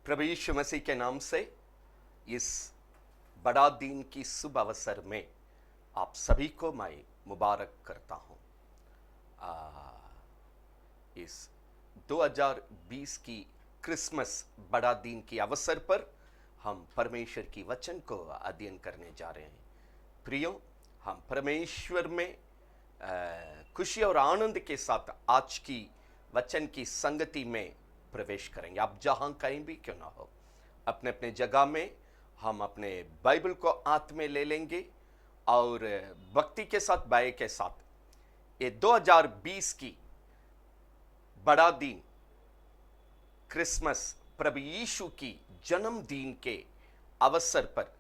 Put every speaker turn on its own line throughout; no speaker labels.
प्रभु यीशु मसीह के नाम से इस बड़ा दिन की शुभ अवसर में आप सभी को मैं मुबारक करता हूं। इस 2020 की क्रिसमस बड़ा दिन की अवसर पर हम परमेश्वर की वचन को अध्ययन करने जा रहे हैं। प्रियो, हम परमेश्वर में खुशी और आनंद के साथ आज की वचन की संगति में प्रवेश करेंगे। आप जहां कहीं भी क्यों ना हो, अपने अपने जगह में हम अपने बाइबल को हाथ में ले लेंगे और भक्ति के साथ बाय के साथ ये 2020 की बड़ा दिन क्रिसमस प्रभु यीशु की जन्मदिन के अवसर पर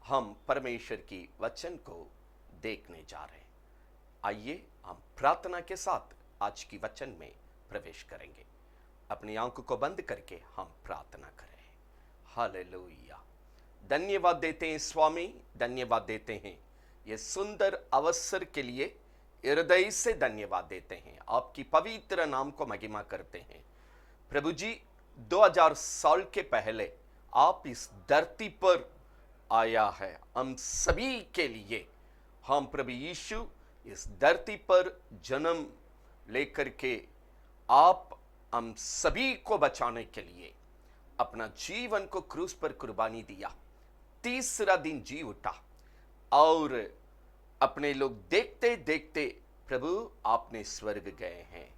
हम परमेश्वर की वचन को देखने जा रहे हैं। आइए हम प्रार्थना के साथ आज की वचन में प्रवेश करेंगे। अपनी आंखों को बंद करके हम प्रार्थना करें। हालेलुया। धन्यवाद देते हैं स्वामी, धन्यवाद देते हैं ये सुंदर अवसर के लिए हृदय से धन्यवाद देते हैं। आपकी पवित्र नाम को महिमा करते हैं। प्रभु जी, 2000 साल के पहले आप इस धरती पर आया है हम सभी के लिए। हम प्रभु यीशु इस धरती पर जन्म लेकर के आप हम सभी को बचाने के लिए अपना जीवन को क्रूस पर कुर्बानी दिया। तीसरा दिन जी उठा और अपने लोग देखते देखते प्रभु आपने स्वर्ग गए हैं।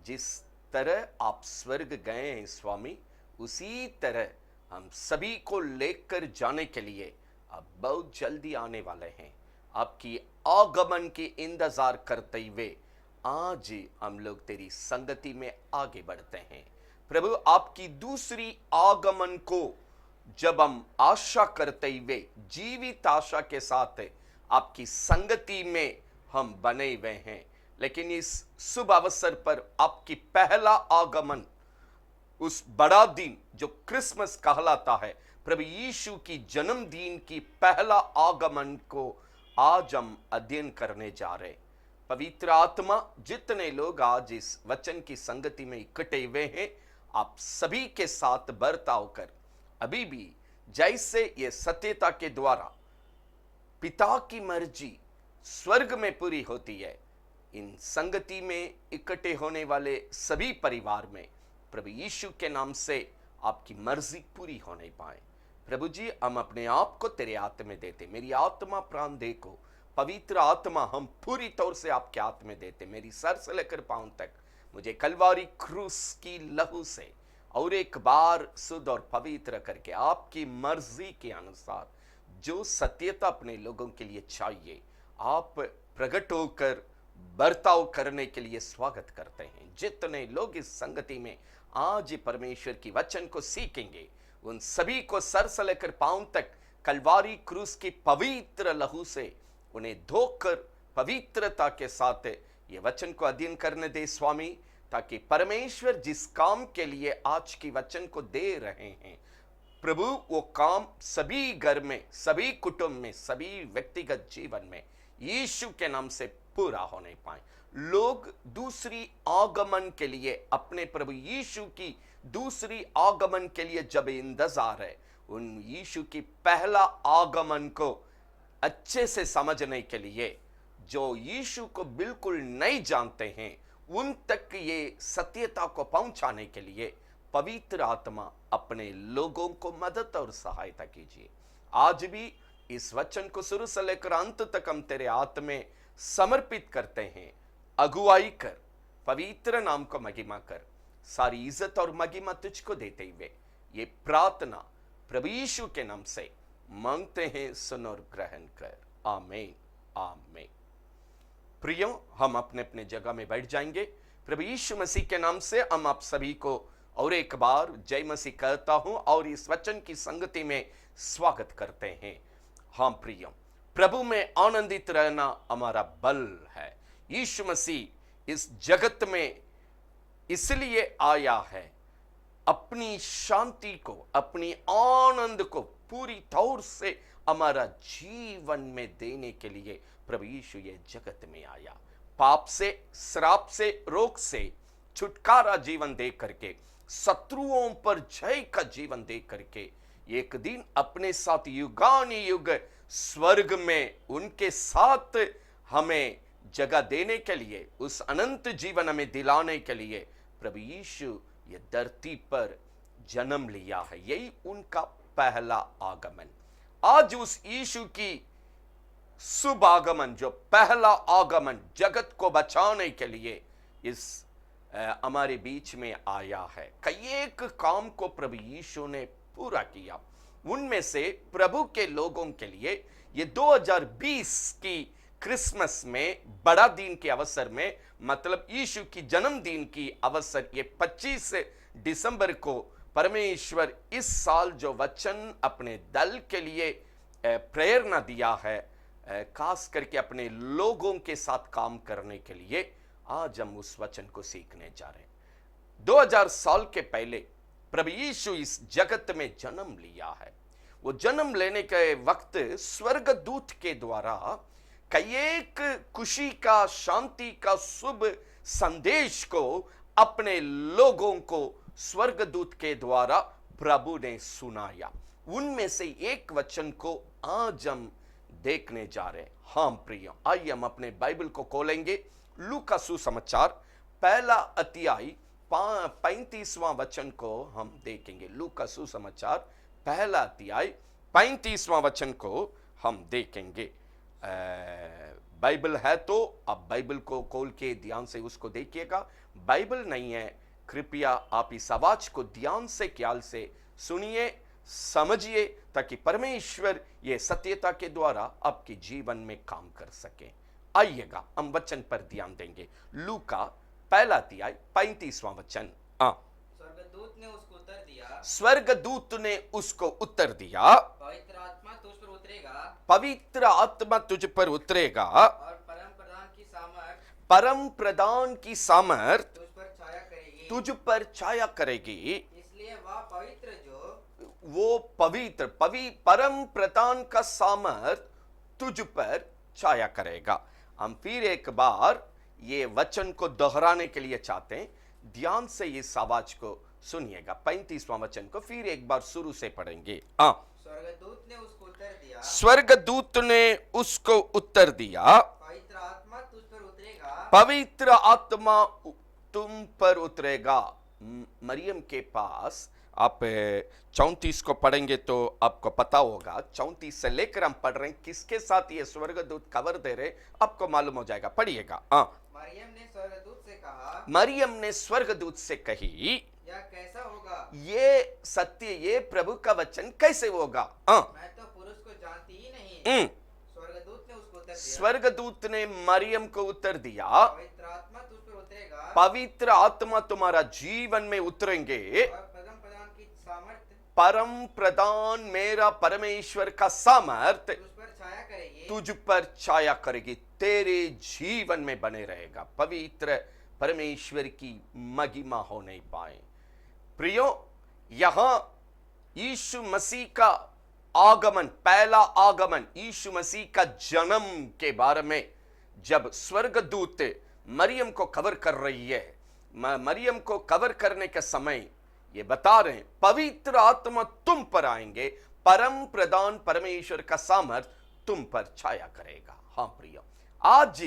जिस तरह आप स्वर्ग गए हैं स्वामी, उसी तरह हम सभी को लेकर जाने के लिए आप बहुत जल्दी आने वाले हैं। आपकी आगमन की इंतजार करते हुए आज हम लोग तेरी संगति में आगे बढ़ते हैं। प्रभु, आपकी दूसरी आगमन को जब हम आशा करते हुए जीवित आशा के साथ आपकी संगति में हम बने हुए हैं, लेकिन इस शुभ अवसर पर आपकी पहला आगमन, उस बड़ा दिन जो क्रिसमस कहलाता है, प्रभु यीशु की जन्मदिन की पहला आगमन को आज हम अध्ययन करने जा रहे हैं। पवित्र आत्मा, जितने लोग आज इस वचन की संगति में इकट्ठे हुए हैं, आप सभी के साथ बर्ताव कर अभी भी जैसे ये सत्यता के द्वारा पिता की मर्जी स्वर्ग में पूरी होती है, इन संगति में इकट्ठे होने वाले सभी परिवार में प्रभु यीशु के नाम से आपकी मर्जी पूरी होने पाए। प्रभु जी, हम अपने आप को तेरे हाथ में देते। मेरी आत्मा प्राण दे को पवित्र आत्मा हम पूरी तौर से आपके हाथ में देते। मेरी सर से लेकर पांव तक मुझे कलवारी क्रूस की लहू से और एक बार शुद्ध और पवित्र करके आपकी मर्जी के अनुसार जो सत्यता अपने लोगों के लिए चाहिए, आप प्रकट होकर बर्ताव करने के लिए स्वागत करते हैं। जितने लोग इस संगति में आज परमेश्वर की वचन को सीखेंगे, उन सभी को सर से लेकर पांव तक कलवारी क्रूस की पवित्र लहू से उन्हें धोकर पवित्रता के साथ ये वचन को अध्ययन करने दे स्वामी, ताकि परमेश्वर जिस काम के लिए आज की वचन को दे रहे हैं प्रभु, वो काम सभी घर में, सभी कुटुंब में, सभी व्यक्तिगत जीवन में यीशु के नाम से पूरा होने पाए। लोग दूसरी आगमन के लिए, अपने प्रभु यीशु की दूसरी आगमन के लिए जब इंतजार है, उन यीशु की पहला आगमन को अच्छे से समझने के लिए, जो यीशु को बिल्कुल नहीं जानते हैं, उन तक ये सत्यता को पहुंचाने के लिए पवित्र आत्मा अपने लोगों को मदद और सहायता कीजिए। आज भी इस वचन को शुरू से लेकर अंत तक हम तेरे हाथ में समर्पित करते हैं। अगुवाई कर, पवित्र नाम को महिमा कर, सारी इज्जत और महिमा तुझको देते हुए ये प्रार्थना प्रभु यीशु के नाम से मांगते हैं, सुन और ग्रहण कर। आमीन, आमीन। प्रियो, हम अपने अपने जगह में बैठ जाएंगे। प्रभु यीशु मसीह के नाम से हम आप सभी को और एक बार जय मसीह कहता हूं और इस वचन की संगति में स्वागत करते हैं। हाँ प्रियो, प्रभु में आनंदित रहना हमारा बल है। यीशु मसीह इस जगत में इसलिए आया है, अपनी शांति को, अपनी आनंद को पूरी तौर से हमारा जीवन में देने के लिए प्रभु यीशु ये जगत में आया। पाप से, श्राप से, रोग से छुटकारा जीवन दे करके शत्रुओं पर जय का जीवन दे करके एक दिन अपने साथ युगानुयुग स्वर्ग में उनके साथ हमें जगह देने के लिए, उस अनंत जीवन हमें दिलाने के लिए प्रभु यीशु ये धरती पर जन्म लिया है। यही उनका पहला आगमन। आज उस यीशु की शुभ आगमन, जो पहला आगमन जगत को बचाने के लिए इस हमारे बीच में आया है। कई एक काम को प्रभु यीशु ने पूरा किया। उनमें से प्रभु के लोगों के लिए ये 2020 की क्रिसमस में, बड़ा दिन के अवसर में, मतलब यीशु की जन्मदिन की अवसर, ये 25 दिसंबर को परमेश्वर इस साल जो वचन अपने दल के लिए प्रेरणा दिया है, खास करके अपने लोगों के साथ काम करने के लिए, आज हम उस वचन को सीखने जा रहे हैं। 2000 साल के पहले प्रभु यीशु इस जगत में जन्म लिया है। वो जन्म लेने के वक्त स्वर्गदूत के द्वारा कई एक खुशी का, शांति का शुभ संदेश को अपने लोगों को स्वर्गदूत के द्वारा प्रभु ने सुनाया। उनमें से एक वचन को आज हम देखने जा रहे हैं। हाँ प्रिय, आइए हम अपने बाइबल को खोलेंगे। लूका सुसमाचार पहला अध्याय 35वां वचन को हम देखेंगे। लूका सुसमाचार पहला अध्याय 35वां वचन को हम देखेंगे। बाइबल है तो आप बाइबल को खोल के ध्यान से उसको देखिएगा। बाइबल नहीं है, कृपया आप इस आवाज को ध्यान से, ख्याल से सुनिए, समझिए, ताकि परमेश्वर ये सत्यता के द्वारा आपके जीवन में काम कर सके। आइएगा हम वचन पर ध्यान देंगे। लूका पहला अध्याय 35वां वचन।
स्वर्गदूत ने उसको उत्तर दिया,
स्वर्गदूत ने उसको उत्तर दिया,
पवित्र आत्मा तुझ पर उतरेगा,
पवित्र आत्मा तुझ पर उतरेगा,
और
परम प्रधान की सामर्थ
तुझ पर छाया करेगी।
तुझ पर छाया करेगी।
इसलिए वह पवित्र जो
वो पवित्र परम प्रधान का सामर्थ तुझ पर छाया करेगा। हम फिर एक बार ये वचन को दोहराने के लिए चाहते हैं। ध्यान से इस आवाज को सुनिएगा। 35वां वचन को फिर एक बार शुरू से पढ़ेंगे।
स्वर्गदूत ने उसको उत्तर दिया,
स्वर्गदूत ने उसको उत्तर दिया,
पवित्र आत्मा तुझ पर उतरेगा,
पवित्र आत्मा तुम पर उतरेगा। मरियम के पास आप 34 को पढ़ेंगे तो आपको पता होगा। 34 से लेकर हम पढ़ रहे हैं, किसके साथ ये स्वर्गदूत कवर दे रहे, आपको मालूम हो जाएगा। पढ़िएगा।
मरियम ने स्वर्गदूत से कहा,
मरियम ने स्वर्गदूत से कही,
यह कैसा होगा?
ये सत्य, ये प्रभु का वचन कैसे होगा?
मैं तो पुरुष को जानती ही नहीं। स्वर्गदूत ने उसको उत्तर दिया,
स्वर्गदूत ने मरियम को उत्तर दिया,
पवित्र आत्मा तुझ पर उतरेगा,
पवित्र आत्मा तुम्हारा जीवन में उतरेंगे,
और परम प्रधान की सामर्थ
परम प्रधान मेरा परमेश्वर का सामर्थ
तुझ पर छाया करेगी,
तुझ पर छाया करेगी, तेरे जीवन में बने रहेगा। पवित्र परमेश्वर की महिमा हो नहीं पाए। प्रियो, यहां यीशु मसीह का आगमन, पहला आगमन, यीशु मसीह का जन्म के बारे में जब स्वर्गदूत मरियम को कवर कर रही है, मरियम को कवर करने के समय ये बता रहे हैं, पवित्र आत्मा तुम पर आएंगे, परम प्रधान परमेश्वर का सामर्थ तुम पर छाया करेगा। हाँ प्रियो, आज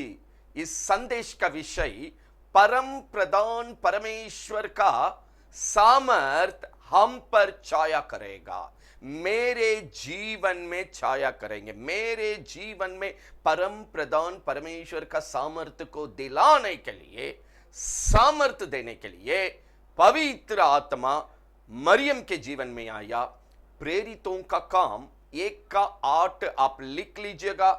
इस संदेश का विषय परम प्रधान परमेश्वर का सामर्थ हम पर छाया करेगा, मेरे जीवन में छाया करेंगे। मेरे जीवन में परम प्रधान परमेश्वर का सामर्थ को दिलाने के लिए, सामर्थ देने के लिए पवित्र आत्मा मरियम के जीवन में आया। प्रेरितों का काम 1:8 आप लिख लीजिएगा,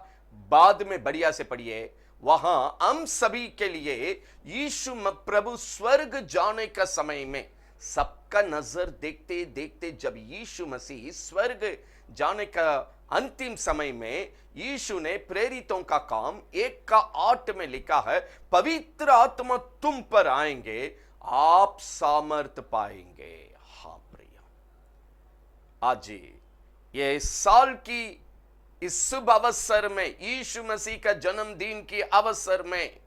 बाद में बढ़िया से पढ़िए। वहां हम सभी के लिए यीशु प्रभु स्वर्ग जाने का समय में सबका नजर देखते देखते, जब यीशु मसीह स्वर्ग जाने का अंतिम समय में यीशु ने प्रेरितों का काम 1:8 में लिखा है, पवित्र आत्मा तुम पर आएंगे, आप सामर्थ पाएंगे। हाँ प्रिय, आज ये साल की इस शुभ अवसर में, यीशु मसीह का जन्मदिन के अवसर में,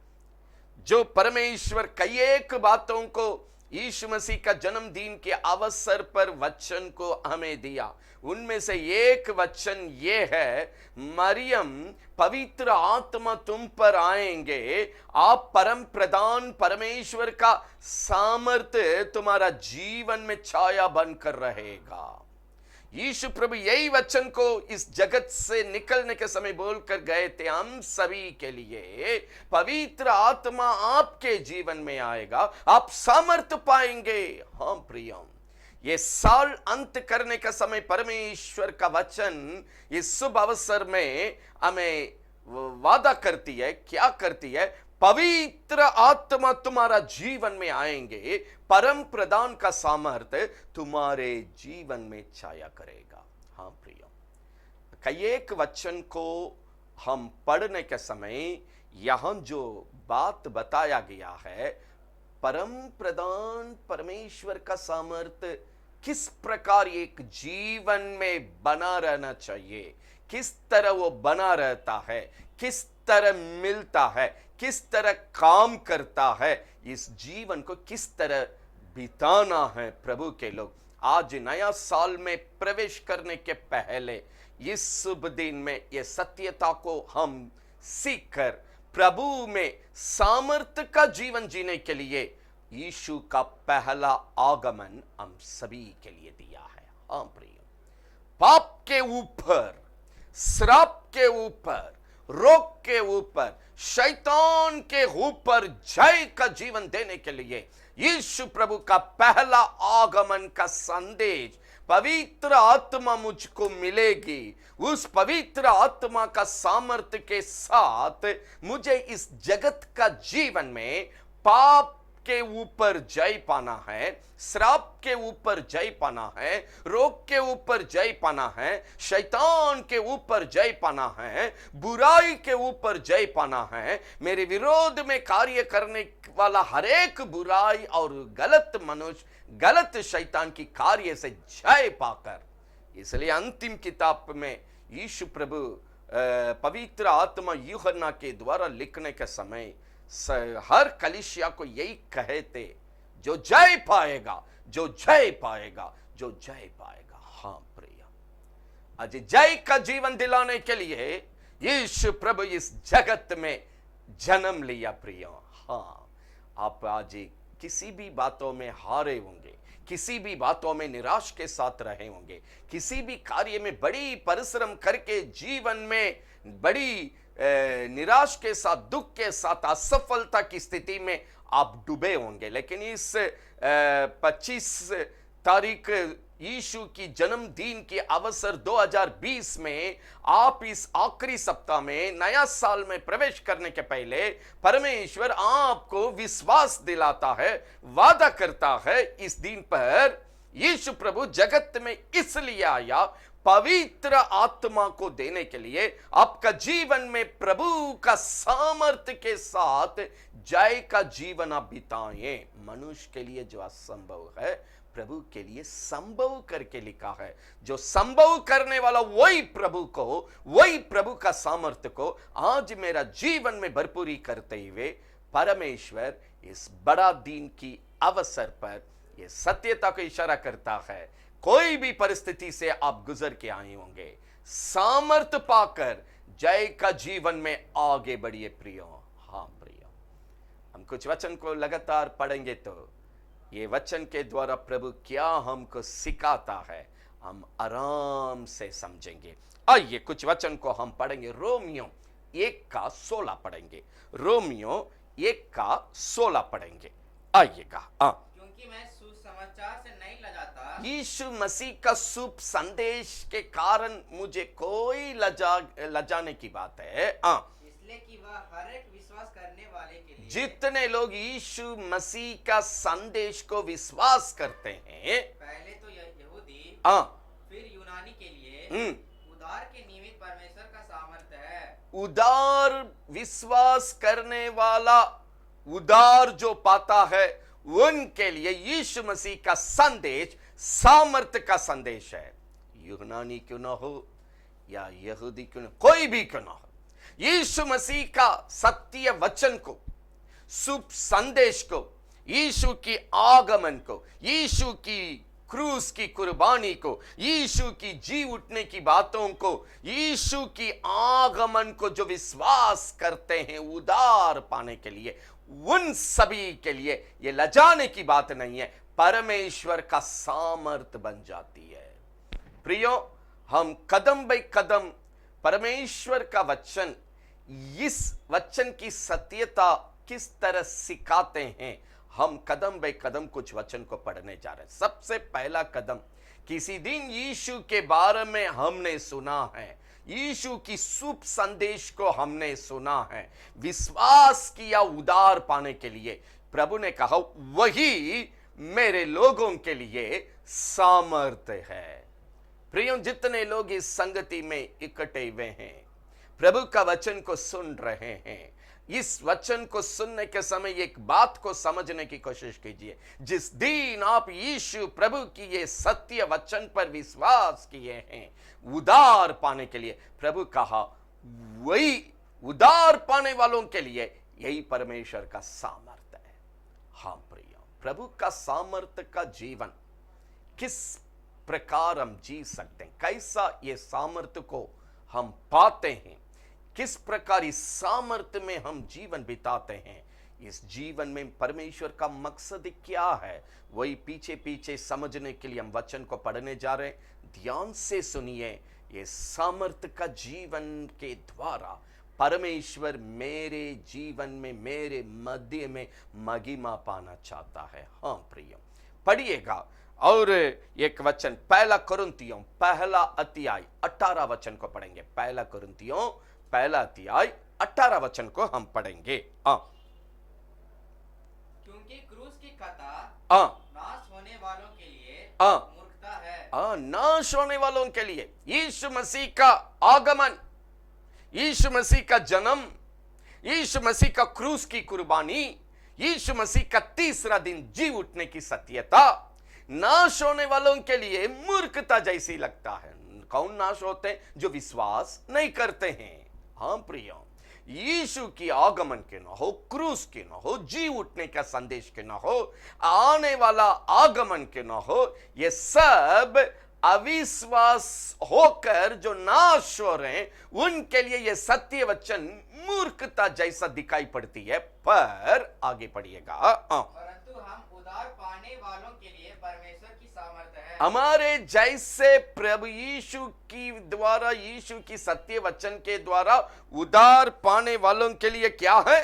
जो परमेश्वर कई एक बातों को यीशु मसीह का जन्मदिन के अवसर पर वचन को हमें दिया। उनमें से एक वचन ये है, मरियम पवित्र आत्मा तुम पर आएंगे, आप परम प्रधान परमेश्वर का सामर्थ्य तुम्हारा जीवन में छाया बनकर रहेगा। यीशु प्रभु यही वचन को इस जगत से निकलने के समय बोलकर गए थे हम सभी के लिए। पवित्र आत्मा आपके जीवन में आएगा, आप सामर्थ्य पाएंगे। हाँ प्रियम, ये साल अंत करने का समय परमेश्वर का वचन इस शुभ अवसर में हमें वादा करती है। क्या करती है? पवित्र आत्मा तुम्हारा जीवन में आएंगे, परम प्रधान का सामर्थ्य तुम्हारे जीवन में छाया करेगा। हाँ प्रिय, कई एक वचन को हम पढ़ने के समय यहां जो बात बताया गया है, परम प्रधान परमेश्वर का सामर्थ्य किस प्रकार एक जीवन में बना रहना चाहिए, किस तरह वो बना रहता है, किस तरह मिलता है, किस तरह काम करता है, इस जीवन को किस तरह बिताना है प्रभु के लोग। आज नया साल में प्रवेश करने के पहले इस शुभ दिन में ये सत्यता को हम सीखकर प्रभु में सामर्थ्य का जीवन जीने के लिए यीशु का पहला आगमन हम सभी के लिए दिया है। हाँ प्रिय, पाप के ऊपर, श्राप के ऊपर, रोग के ऊपर, शैतान के ऊपर जय का जीवन देने के लिए यीशु प्रभु का पहला आगमन का संदेश, पवित्र आत्मा मुझको मिलेगी। उस पवित्र आत्मा का सामर्थ्य के साथ मुझे इस जगत का जीवन में पाप के ऊपर जय पाना है, श्राप के ऊपर जय पाना है, रोग के ऊपर जय पाना है, शैतान के ऊपर जय पाना है, बुराई के ऊपर जय पाना है, मेरे विरोध में कार्य करने वाला हर एक बुराई और गलत मनुष्य, गलत शैतान की कार्य से जय पाकर। इसलिए अंतिम किताब में यीशु प्रभु पवित्र आत्मा यूहन्ना के द्वारा लिखने के समय हर कलीसिया को यही कहे थे, जो जय पाएगा, जो जय पाएगा, जो जय पाएगा। हाँ प्रिय, आज जय का जीवन दिलाने के लिए यीशु प्रभु इस जगत में जन्म लिया। प्रिय, हाँ, आप आज किसी भी बातों में हारे होंगे, किसी भी बातों में निराश के साथ रहे होंगे, किसी भी कार्य में बड़ी परिश्रम करके जीवन में बड़ी निराश के साथ, दुख के साथ, असफलता की स्थिति में आप डूबे होंगे। लेकिन इस 25 तारीख यीशु की जन्मदिन के अवसर 2020 में आप इस आखिरी सप्ताह में नया साल में प्रवेश करने के पहले परमेश्वर आपको विश्वास दिलाता है, वादा करता है। इस दिन पर यीशु प्रभु जगत में इसलिए आया, पवित्र आत्मा को देने के लिए, आपका जीवन में प्रभु का सामर्थ्य के साथ जय का जीवन आप बिताएं। मनुष्य के लिए जो असंभव है, प्रभु के लिए संभव करके लिखा है। जो संभव करने वाला वही प्रभु को, वही प्रभु का सामर्थ्य को आज मेरा जीवन में भरपूरी करते हुए परमेश्वर इस बड़ा दिन की अवसर पर यह सत्यता को इशारा करता है। कोई भी परिस्थिति से आप गुजर के आए होंगे, सामर्थ्य पाकर जय का जीवन में आगे बढ़िए प्रियो। हाँ प्रियो, हम कुछ वचन को लगातार पढ़ेंगे तो ये वचन के द्वारा प्रभु क्या हमको सिखाता है हम आराम से समझेंगे। आइए कुछ वचन को हम पढ़ेंगे। रोमियो 1:16 पढ़ेंगे। रोमियो 1:16 पढ़ेंगे। आइएगा।
क्योंकि मैं सुसमाचार से नहीं लजाता,
यीशु मसीह का शुभ संदेश के कारण मुझे कोई लजाने की बात है।
इसलिए कि वह हर एक विश्वास करने वाले के लिए,
जितने लोग यीशु मसीह का संदेश को विश्वास करते हैं,
पहले तो यहूदी फिर यूनानी के लिए उद्धार के निमित्त परमेश्वर का सामर्थ्य है।
उदार विश्वास करने वाला उदार जो पाता है, उनके लिए यीशु मसीह का संदेश सामर्थ्य का संदेश है। यूनानी क्यों ना हो या यहूदी क्यों ना, कोई भी क्यों ना हो, यीशु मसीह का सत्य वचन को, शुभ संदेश को यीशु की आगमन को, यीशु की क्रूस की कुर्बानी को, यीशु की जी उठने की बातों को, यीशु की आगमन को जो विश्वास करते हैं उदार पाने के लिए, उन सभी के लिए ये लजाने की बात नहीं है, परमेश्वर का सामर्थ बन जाती है। प्रियो, हम कदम बाई कदम परमेश्वर का वचन, इस वचन की सत्यता किस तरह सिखाते हैं, हम कदम बाई कदम कुछ वचन को पढ़ने जा रहे हैं। सबसे पहला कदम, किसी दिन यीशु के बारे में हमने सुना है, यीशु की शुभ संदेश को हमने सुना है, विश्वास किया उदार पाने के लिए। प्रभु ने कहा वही मेरे लोगों के लिए सामर्थ्य है। प्रियो, जितने लोग इस संगति में इकट्ठे हुए हैं, प्रभु का वचन को सुन रहे हैं, इस वचन को सुनने के समय एक बात को समझने की कोशिश कीजिए। जिस दिन आप यीशु प्रभु की ये सत्य वचन पर विश्वास किए हैं उदार पाने के लिए, प्रभु कहा वही उदार पाने वालों के लिए यही परमेश्वर का सामर्थ्य है। हाँ प्रिय, प्रभु का सामर्थ्य का जीवन किस प्रकार हम जी सकते हैं, कैसा ये सामर्थ्य को हम पाते हैं, किस प्रकार इस सामर्थ्य में हम जीवन बिताते हैं, इस जीवन में परमेश्वर का मकसद क्या है, वही पीछे पीछे समझने के लिए हम वचन को पढ़ने जा रहे हैं। ध्यान से सुनिए, ये सामर्थ्य का जीवन के द्वारा परमेश्वर मेरे जीवन में, मेरे मध्य में महिमा पाना चाहता है। हाँ प्रिय, पढ़िएगा और एक वचन, पहला कुरिन्थियों पहला अध्याय 18 वचन को पढ़ेंगे। पहला कुरिन्थियों पहला अध्याय 18 वचन को हम पढ़ेंगे।
क्योंकि क्रूस की कथा नाश होने वालों के लिए मूर्खता है।
नाश होने वालों के लिए यीशु मसीह का आगमन, यीशु मसीह का जन्म, यीशु मसीह का क्रूस की कुर्बानी, यीशु मसीह का तीसरा दिन जी उठने की सत्यता नाश होने वालों के लिए मूर्खता जैसी लगता है। कौन नाश होते हैं? जो विश्वास नहीं करते हैं। हाँ प्रियो, यीशु की आगमन के न हो, क्रूस के न हो, जी उठने का संदेश के न हो, आने वाला आगमन के न हो, ये सब अविश्वास होकर जो नाश हो रहे हैं उनके लिए ये सत्य वचन मूर्खता जैसा दिखाई पड़ती है। पर आगे पढ़िएगा।
परंतु हम उदार पाने वालों के लिए परमेश्वर की सामर्थ्य है।
हमारे जैसे प्रभु यीशु की द्वारा, यीशु की सत्य वचन के द्वारा उदार पाने वालों के लिए क्या है?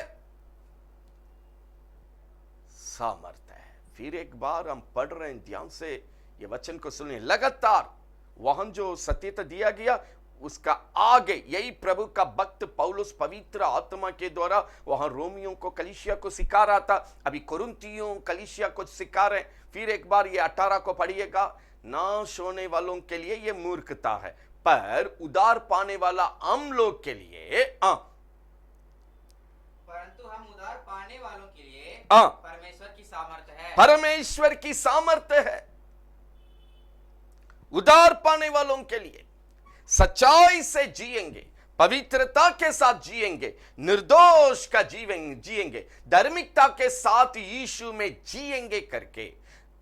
सामर्थ्य है। फिर एक बार हम पढ़ रहे हैं, ध्यान से ये वचन को सुनिए। लगातार वहां जो सत्यता दिया गया उसका आगे यही प्रभु का भक्त पौलुस पवित्र आत्मा के द्वारा वहां रोमियों को, कलीसिया को सिखा रहा था। अभी कुरिन्थियों कलीसिया को सिखा रहे। फिर एक बार ये 18 को पढ़िएगा। नाश होने वालों के लिए ये मूर्खता है, पर उदार पाने वाला हम लोग के लिए
परंतु हम उदार पाने वालों के लिए परमेश्वर की सामर्थ्य है।
परमेश्वर की सामर्थ्य है उदार पाने वालों के लिए। सच्चाई से जिएंगे, पवित्रता के साथ जिएंगे, निर्दोष का जीवन जिएंगे, धार्मिकता के साथ यीशु में जिएंगे करके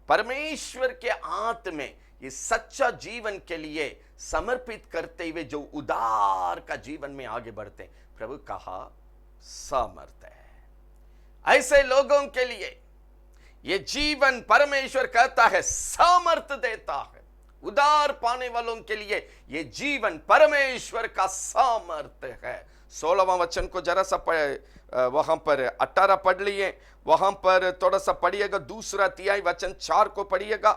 परमेश्वर के हाथ में ये सच्चा जीवन के लिए समर्पित करते हुए जो उदार का जीवन में आगे बढ़ते, प्रभु कहा सामर्थ्य है। ऐसे लोगों के लिए ये जीवन परमेश्वर कहता है सामर्थ्य देता है। उदार पाने वालों के लिए ये जीवन परमेश्वर का सामर्थ्य है। 16वां वचन को जरा सा वहां पर 18 पढ़ लिए, वहां पर थोड़ा सा पढ़िएगा। दूसरा अध्याय वचन 4 को पढ़िएगा।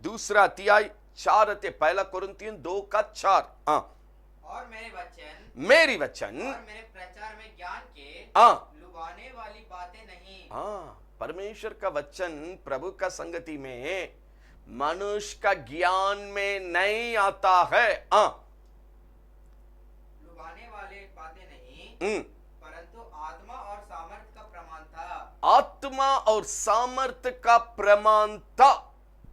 दूसरा अध्याय 4 अध्याय, पहला कुरिन्थियों 2:4।
और
मेरी वचन
और मेरे प्रचार में ज्ञान के लुभाने वाली बातें नहीं।
परमेश्वर का वचन प्रभु का संगति में मनुष्य का ज्ञान में नहीं आता है।
लुभाने वाली बातें नहीं, परंतु आत्मा और सामर्थ का प्रमाण था।
आत्मा और सामर्थ का प्रमाण था।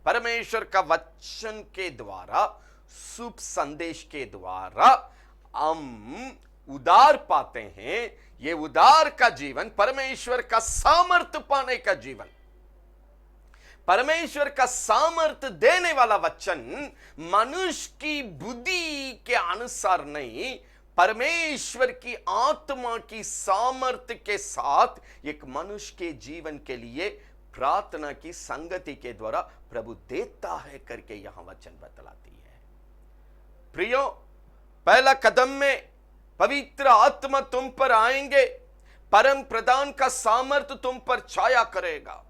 परमेश्वर का वचन के द्वारा, शुभ संदेश के द्वारा हम उदार पाते हैं। ये उदार का जीवन परमेश्वर का सामर्थ पाने का जीवन। परमेश्वर का सामर्थ्य देने वाला वचन मनुष्य की बुद्धि के अनुसार नहीं, परमेश्वर की आत्मा की सामर्थ्य के साथ एक मनुष्य के जीवन के लिए प्रार्थना की संगति के द्वारा प्रभु देता है करके यहां वचन बतलाती है। प्रियो, पहला कदम में पवित्र आत्मा तुम पर आएंगे, परम प्रधान का सामर्थ्य तुम पर छाया करेगा।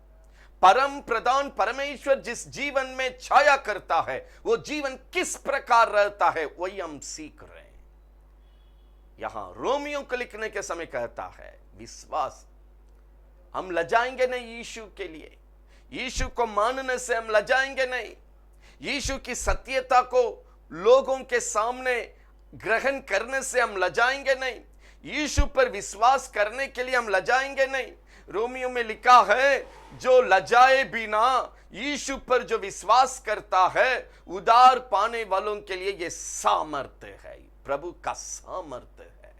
परम प्रधान परमेश्वर जिस जीवन में छाया करता है वो जीवन किस प्रकार रहता है वही हम सीख रहे हैं। यहां रोमियो को लिखने के समय कहता है विश्वास, हम लजाएंगे नहीं यीशु के लिए, यीशु को मानने से हम लजाएंगे नहीं, यीशु की सत्यता को लोगों के सामने ग्रहण करने से हम लजाएंगे नहीं, यीशु पर विश्वास करने के लिए हम लजाएंगे नहीं। रोमियो में लिखा है जो लजाए बिना यीशु पर जो विश्वास करता है उद्धार पाने वालों के लिए यह सामर्थ्य है, प्रभु का सामर्थ्य है।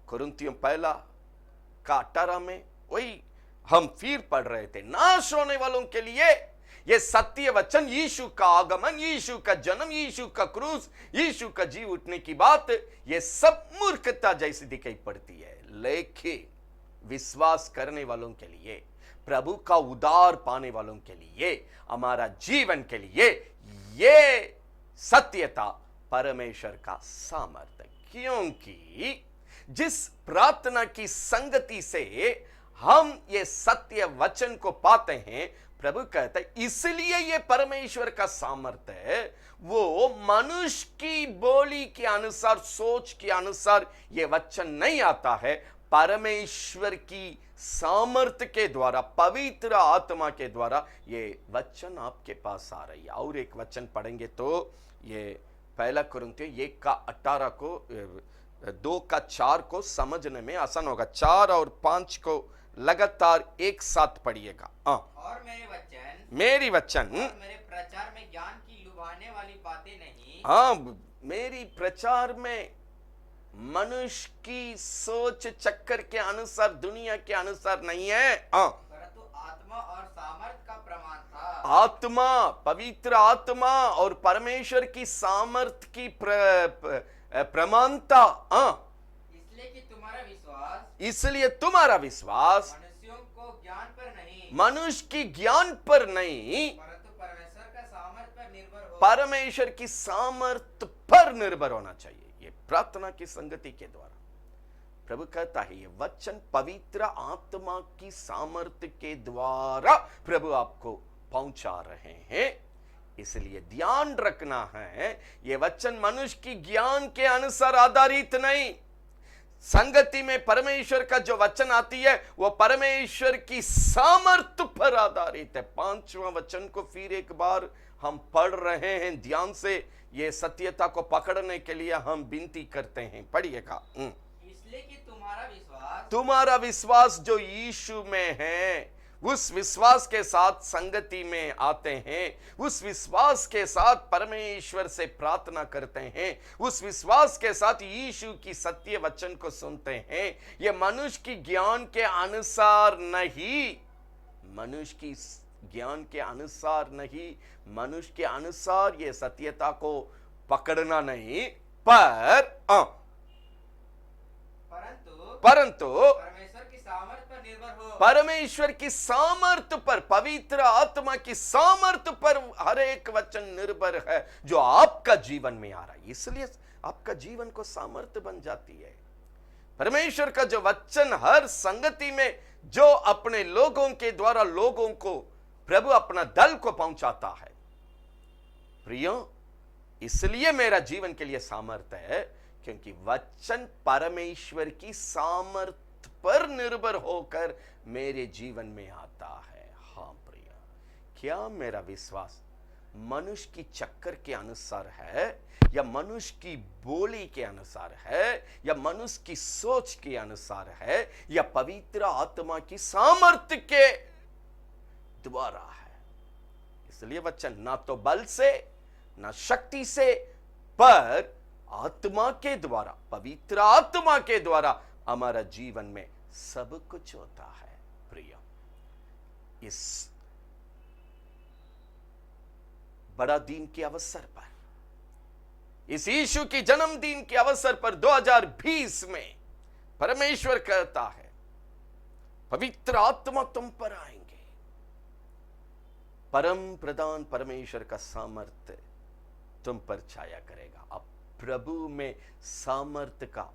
कुरिन्थियों पहला का 18 में वही हम फिर पढ़ रहे थे, नाश होने वालों के लिए यह सत्य वचन, यीशु का आगमन, यीशु का जन्म, यीशु का क्रूस, यीशु का जी उठने की बात, यह सब मूर्खता जैसी दिखाई पड़ती है, लेकिन विश्वास करने वालों के लिए, प्रभु का उद्धार पाने वालों के लिए, हमारा जीवन के लिए यह सत्यता परमेश्वर का सामर्थ्य। क्योंकि जिस प्रार्थना की संगति से हम ये सत्य वचन को पाते हैं, प्रभु कहता है इसलिए ये परमेश्वर का सामर्थ्य है, वो मनुष्य की बोली के अनुसार, सोच के अनुसार ये वचन नहीं आता है, परमेश्वर की सामर्थ्य के द्वारा, पवित्र आत्मा के द्वारा ये वचन आपके पास आ रही है। और एक वचन पढ़ेंगे तो ये पहला कुरिन्थियों 1:18 को 2:4 को समझने में आसान होगा। 4 और 5 को लगातार एक साथ पढ़िएगा।
और
मेरी वचन
मेरे प्रचार में ज्ञान की लुभाने वाली बातें नहीं,
मेरी प्रचार में मनुष्य की सोच चक्कर के अनुसार, दुनिया के अनुसार नहीं है,
परंतु आत्मा और सामर्थ का प्रमाण था।
आत्मा, पवित्र आत्मा और परमेश्वर की सामर्थ की प्रमाणता। इसलिए तुम्हारा विश्वास
मनुष्यों को ज्ञान पर नहीं,
मनुष्य की ज्ञान पर नहीं,
परंतु परमेश्वर का सामर्थ पर निर्भर हो,
परमेश्वर की सामर्थ पर निर्भर होना चाहिए। ये प्रार्थना की संगति के द्वारा प्रभु कहता है, ये वचन पवित्र आत्मा की सामर्थ के द्वारा प्रभु आपको पहुंचा रहे हैं। इसलिए ध्यान रखना है, ये वचन मनुष्य की ज्ञान के अनुसार आधारित नहीं। संगति में परमेश्वर का जो वचन आती है वो परमेश्वर की सामर्थ पर आधारित है। 5वां वचन को फिर एक बार हम पढ़ रहे हैं ध्यान से, ये सत्यता को पकड़ने के लिए हम विनती करते हैं। पढ़िएगा।
इसलिए कि
तुम्हारा विश्वास जो यीशु में है, उस विश्वास के साथ संगति में आते हैं, उस विश्वास के साथ परमेश्वर से प्रार्थना करते हैं, उस विश्वास के साथ यीशु की सत्य वचन को सुनते हैं। ये मनुष्य की ज्ञान के अनुसार नहीं, मनुष्य की ज्ञान के अनुसार नहीं, मनुष्य के अनुसार ये सत्यता को पकड़ना नहीं, परंतु परमेश्वर की सामर्थ पर, पवित्र आत्मा की सामर्थ पर हर एक वचन निर्भर है जो आपका जीवन में आ रहा है। इसलिए आपका जीवन को सामर्थ बन जाती है। परमेश्वर का जो वचन हर संगति में जो अपने लोगों के द्वारा लोगों को प्रभु अपना दल को पहुंचाता है, प्रियो, इसलिए मेरा जीवन के लिए सामर्थ है, क्योंकि वचन परमेश्वर की सामर्थ पर निर्भर होकर मेरे जीवन में आता है। हाँ प्रिय, क्या मेरा विश्वास मनुष्य की चक्कर के अनुसार है, या मनुष्य की बोली के अनुसार है, या मनुष्य की सोच के अनुसार है, या पवित्र आत्मा की सामर्थ्य के द्वारा है? इसलिए वचन ना तो बल से ना शक्ति से, पर आत्मा के द्वारा, पवित्र आत्मा के द्वारा हमारा जीवन में सब कुछ होता है। प्रिय, इस बड़ा दिन के अवसर पर, इस यीशु की जन्मदिन के अवसर पर 2020 में परमेश्वर कहता है पवित्र आत्मा तुम पर आएंगे, परम प्रधान परमेश्वर का सामर्थ्य तुम पर छाया करेगा। अब प्रभु में सामर्थ्य का,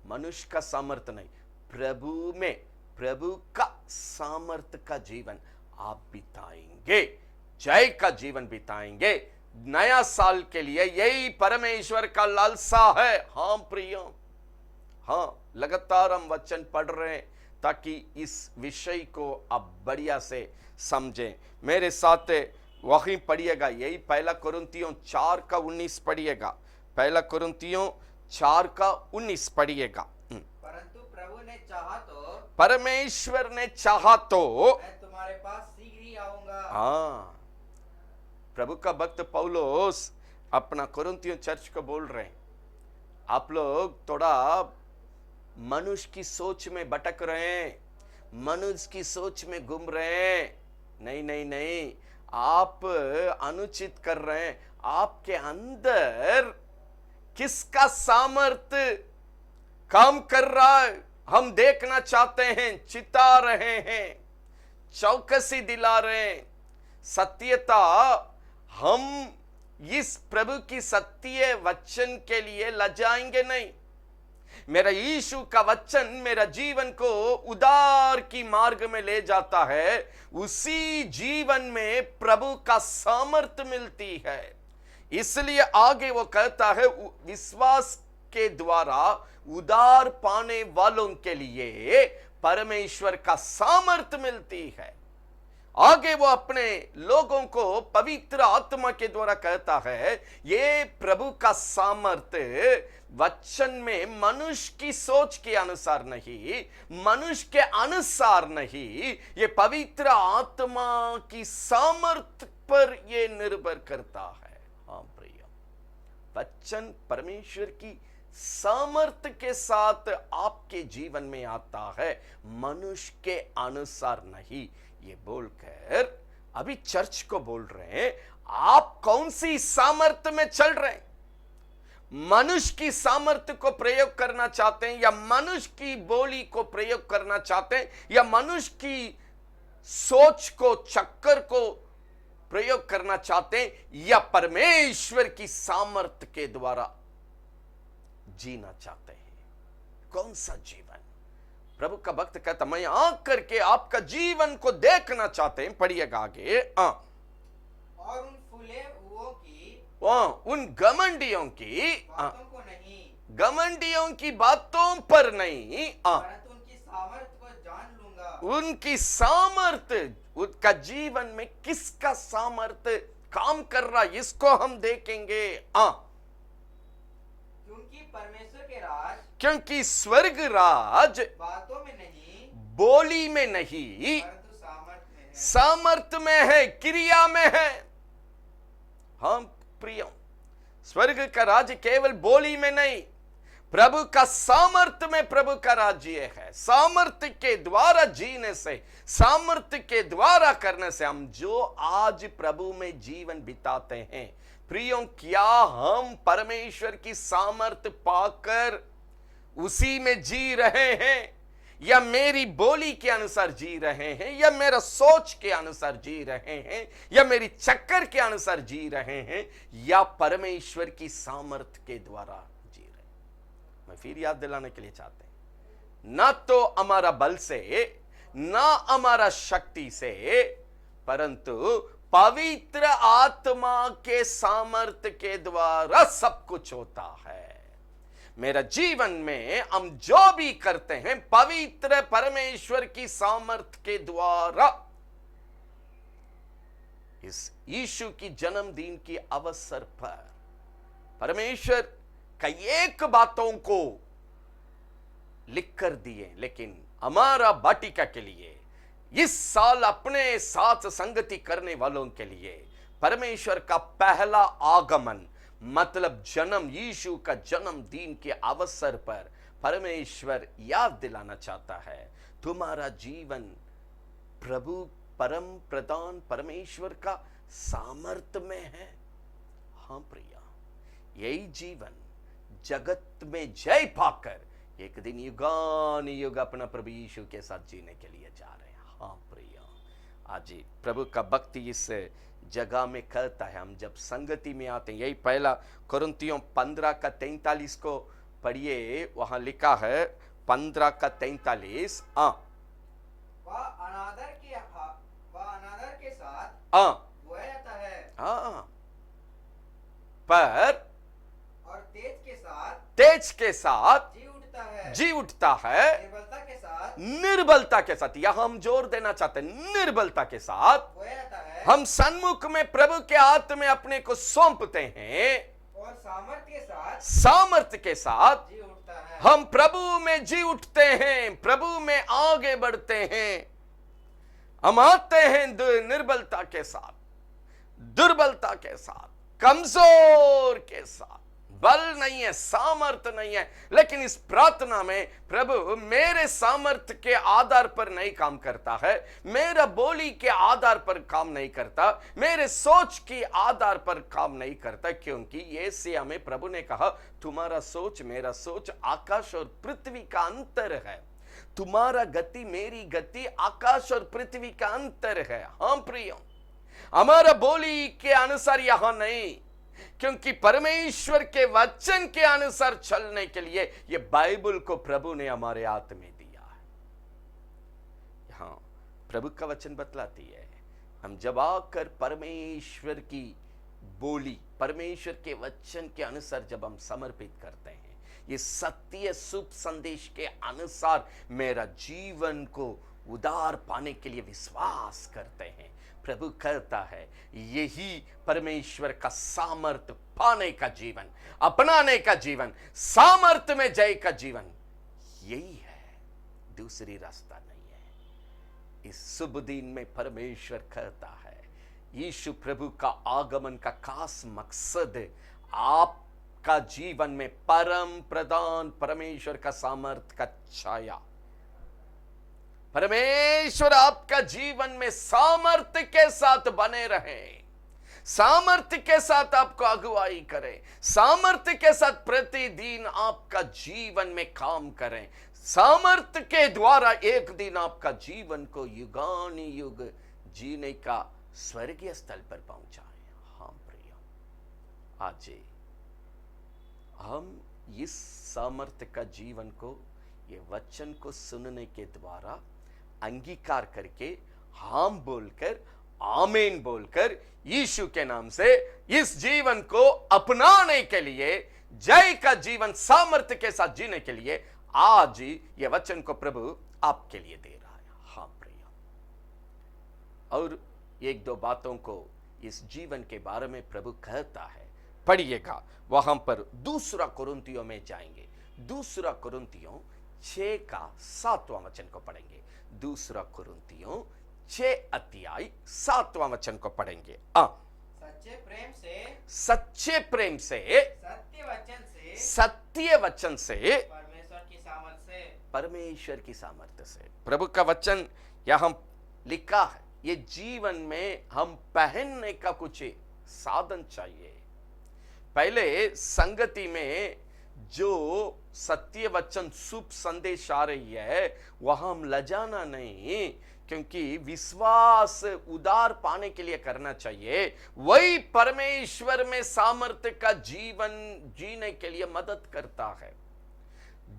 मनुष्य का सामर्थ्य नहीं, प्रभु में प्रभु का सामर्थ्य का जीवन आप बिताएंगे, जय का जीवन बिताएंगे। नया साल के लिए यही परमेश्वर का लालसा है। हाँ प्रियो, हाँ, लगातार हम वचन पढ़ रहे हैं ताकि इस विषय को आप बढ़िया से समझें। मेरे साथ वहीं पढ़िएगा, यही पहला कुरिन्थियों 4 का 19 पढ़िएगा, पहला कुरिन्थियों 4 का 19 पढ़िएगा।
परंतु प्रभु ने चाहा तो,
परमेश्वर ने चाहा तो
मैं तुम्हारे पास शीघ्र ही आऊंगा।
हाँ, प्रभु का भक्त पौलुस अपना कुरिन्थियों चर्च को बोल रहे हैं, आप लोग थोड़ा मनुष्य की सोच में भटक रहे हैं, मनुष्य की सोच में घूम रहे हैं। नहीं नहीं नहीं, आप अनुचित कर रहे हैं। आपके अंदर किसका सामर्थ्य काम कर रहा है हम देखना चाहते हैं, चिता रहे हैं, चौकसी दिला रहे हैं। सत्यता, हम इस प्रभु की सत्य वचन के लिए लजाएंगे नहीं। मेरा यीशु का वचन मेरा जीवन को उदार की मार्ग में ले जाता है, उसी जीवन में प्रभु का सामर्थ्य मिलती है। इसलिए आगे वो कहता है विश्वास के द्वारा उदार पाने वालों के लिए परमेश्वर का सामर्थ्य मिलती है। आगे वो अपने लोगों को पवित्र आत्मा के द्वारा कहता है ये प्रभु का सामर्थ्य वचन में मनुष्य की सोच के अनुसार नहीं, मनुष्य के अनुसार नहीं, ये पवित्र आत्मा की सामर्थ्य पर ये निर्भर करता है। हाँ प्रिय, वचन परमेश्वर की सामर्थ्य के साथ आपके जीवन में आता है, मनुष्य के अनुसार नहीं। ये बोलकर अभी चर्च को बोल रहे हैं आप कौन सी सामर्थ्य में चल रहे हैं। मनुष्य की सामर्थ्य को प्रयोग करना चाहते हैं, या मनुष्य की बोली को प्रयोग करना चाहते हैं, या मनुष्य की सोच को, चक्कर को प्रयोग करना चाहते हैं, या परमेश्वर की सामर्थ्य के द्वारा जीना चाहते हैं। कौन सा जीवन? प्रभु का भक्त कहता मैं आकर के आपका जीवन को देखना चाहते हैं। पढ़िएगा आगे।
और उन फूले हुओं की,
उन घमंडियों की
बातों को नहीं,
घमंडियों की बातों पर नहीं,
परंतु उनकी सामर्थ्य को जान लूंगा।
उनकी सामर्थ्य, उनका जीवन में किसका सामर्थ्य काम कर रहा है इसको हम देखेंगे।
क्योंकि परमेश्वर के राज,
क्योंकि स्वर्ग राज
बातों में नहीं,
बोली में नहीं,
परंतु सामर्थ्य में है।
सामर्थ्य में है, क्रिया में है। हाँ प्रियो, स्वर्ग का राज्य केवल बोली में नहीं, प्रभु का सामर्थ्य में प्रभु का राज्य है। सामर्थ्य के द्वारा जीने से, सामर्थ्य के द्वारा करने से हम जो आज प्रभु में जीवन बिताते हैं प्रियो, क्या हम परमेश्वर की सामर्थ्य पाकर उसी में जी रहे हैं, या मेरी बोली के अनुसार जी रहे हैं, या मेरा सोच के अनुसार जी रहे हैं, या मेरी चक्कर के अनुसार जी रहे हैं, या परमेश्वर की सामर्थ्य के द्वारा जी रहे हैं। मैं फिर याद दिलाने के लिए चाहते हैं, ना तो हमारा बल से, ना हमारा शक्ति से, परंतु पवित्र आत्मा के सामर्थ्य के द्वारा सब कुछ होता है। मेरा जीवन में हम जो भी करते हैं पवित्र परमेश्वर की सामर्थ्य के द्वारा। इस यीशु की जन्मदिन के अवसर पर परमेश्वर कई एक बातों को लिख कर दिए, लेकिन हमारा बाटिका के लिए, इस साल अपने साथ संगति करने वालों के लिए परमेश्वर का पहला आगमन, मतलब जन्म, यीशु का जन्मदिन के अवसर पर परमेश्वर याद दिलाना चाहता है तुम्हारा जीवन प्रभु परम प्रधान परमेश्वर का सामर्थ्य में है। हाँ प्रिया, यही जीवन जगत में जय पाकर एक दिन युगान युग अपना प्रभु यीशु के साथ जीने के लिए जा रहे हैं। हाँ प्रिया, आज प्रभु का भक्ति इस जगह में कहता है, हम जब संगति में आते हैं, यही पहला कुरिन्थियों 15 का 43 को पढ़िए, वहां लिखा है 15 का 43।
वह अनादर के साथ बोया जाता है,
पर
और
तेज के साथ
जी उठता है,
निर्बलता के साथ यहां हम जोर देना चाहते हैं, निर्बलता के साथ
बोया जाता है,
हम सन्मुख में प्रभु के हाथ में अपने को सौंपते हैं,
और
सामर्थ्य के साथ
जी उठता है।
हम प्रभु में जी उठते हैं, प्रभु में आगे बढ़ते हैं। हम आते हैं निर्बलता के साथ, दुर्बलता के साथ, कमजोर के साथ, बल नहीं है, सामर्थ्य नहीं है, लेकिन इस प्रार्थना में प्रभु मेरे सामर्थ्य के आधार पर नहीं काम करता है, मेरा बोली के आधार पर काम नहीं करता, मेरे सोच के आधार पर काम नहीं करता, क्योंकि यशायाह में प्रभु ने कहा, तुम्हारा सोच मेरा सोच आकाश और पृथ्वी का अंतर है, तुम्हारा गति मेरी गति आकाश और पृथ्वी का अंतर है। हाँ प्रियो, हमारा बोली के अनुसार यहां नहीं, क्योंकि परमेश्वर के वचन के अनुसार चलने के लिए ये बाइबल को प्रभु ने हमारे हाथ में दिया है। यहां प्रभु का वचन बतलाती है, हम जब आकर परमेश्वर की बोली, परमेश्वर के वचन के अनुसार जब हम समर्पित करते हैं, ये सत्य शुभ संदेश के अनुसार मेरा जीवन को उदार पाने के लिए विश्वास करते हैं, प्रभु कहता है यही परमेश्वर का सामर्थ्य पाने का जीवन, अपनाने का जीवन, सामर्थ्य में जय का जीवन, यही है, दूसरी रास्ता नहीं है। इस शुभ दिन में परमेश्वर कहता है, यीशु प्रभु का आगमन का खास मकसद आपका जीवन में परम प्रधान परमेश्वर का सामर्थ्य का छाया, परमेश्वर आपका जीवन में सामर्थ्य के साथ बने रहे, सामर्थ्य के साथ आपको अगुवाई करें, सामर्थ्य के साथ प्रतिदिन आपका जीवन में काम करें, सामर्थ्य के द्वारा एक दिन आपका जीवन को युगान युग जीने का स्वर्गीय स्थल पर पहुंचाएं। हाँ प्रिय, आज हम इस सामर्थ्य का जीवन को, ये वचन को सुनने के द्वारा अंगीकार करके, हाम बोलकर, आमीन बोलकर, यीशु के नाम से इस जीवन को अपनाने के लिए, जय का जीवन सामर्थ्य के साथ जीने के लिए आज ये वचन को प्रभु आपके लिए दे रहा है। हाँ प्रिय, और एक दो बातों को इस जीवन के बारे में प्रभु कहता है, पढ़िएगा, वहां पर दूसरा कुरिन्थियों में जाएंगे, दूसरा कुरिन्थियों 6 का 7वां वचन को पढ़ेंगे, दूसरा कुरिन्थियों 6 अध्याय 7वां वचन को पढ़ेंगे।
सच्चे प्रेम से,
सच्चे प्रेम से,
सत्य वचन से,
परमेश्वर की सामर्थ्य से, प्रभु का वचन यहां लिखा है, ये जीवन में हम पहनने का कुछ साधन चाहिए। पहले संगति में जो सत्य वचन शुभ संदेश आ रही है, वहां हम लजाना नहीं, क्योंकि विश्वास उदार पाने के लिए करना चाहिए, वही परमेश्वर में सामर्थ्य का जीवन जीने के लिए मदद करता है।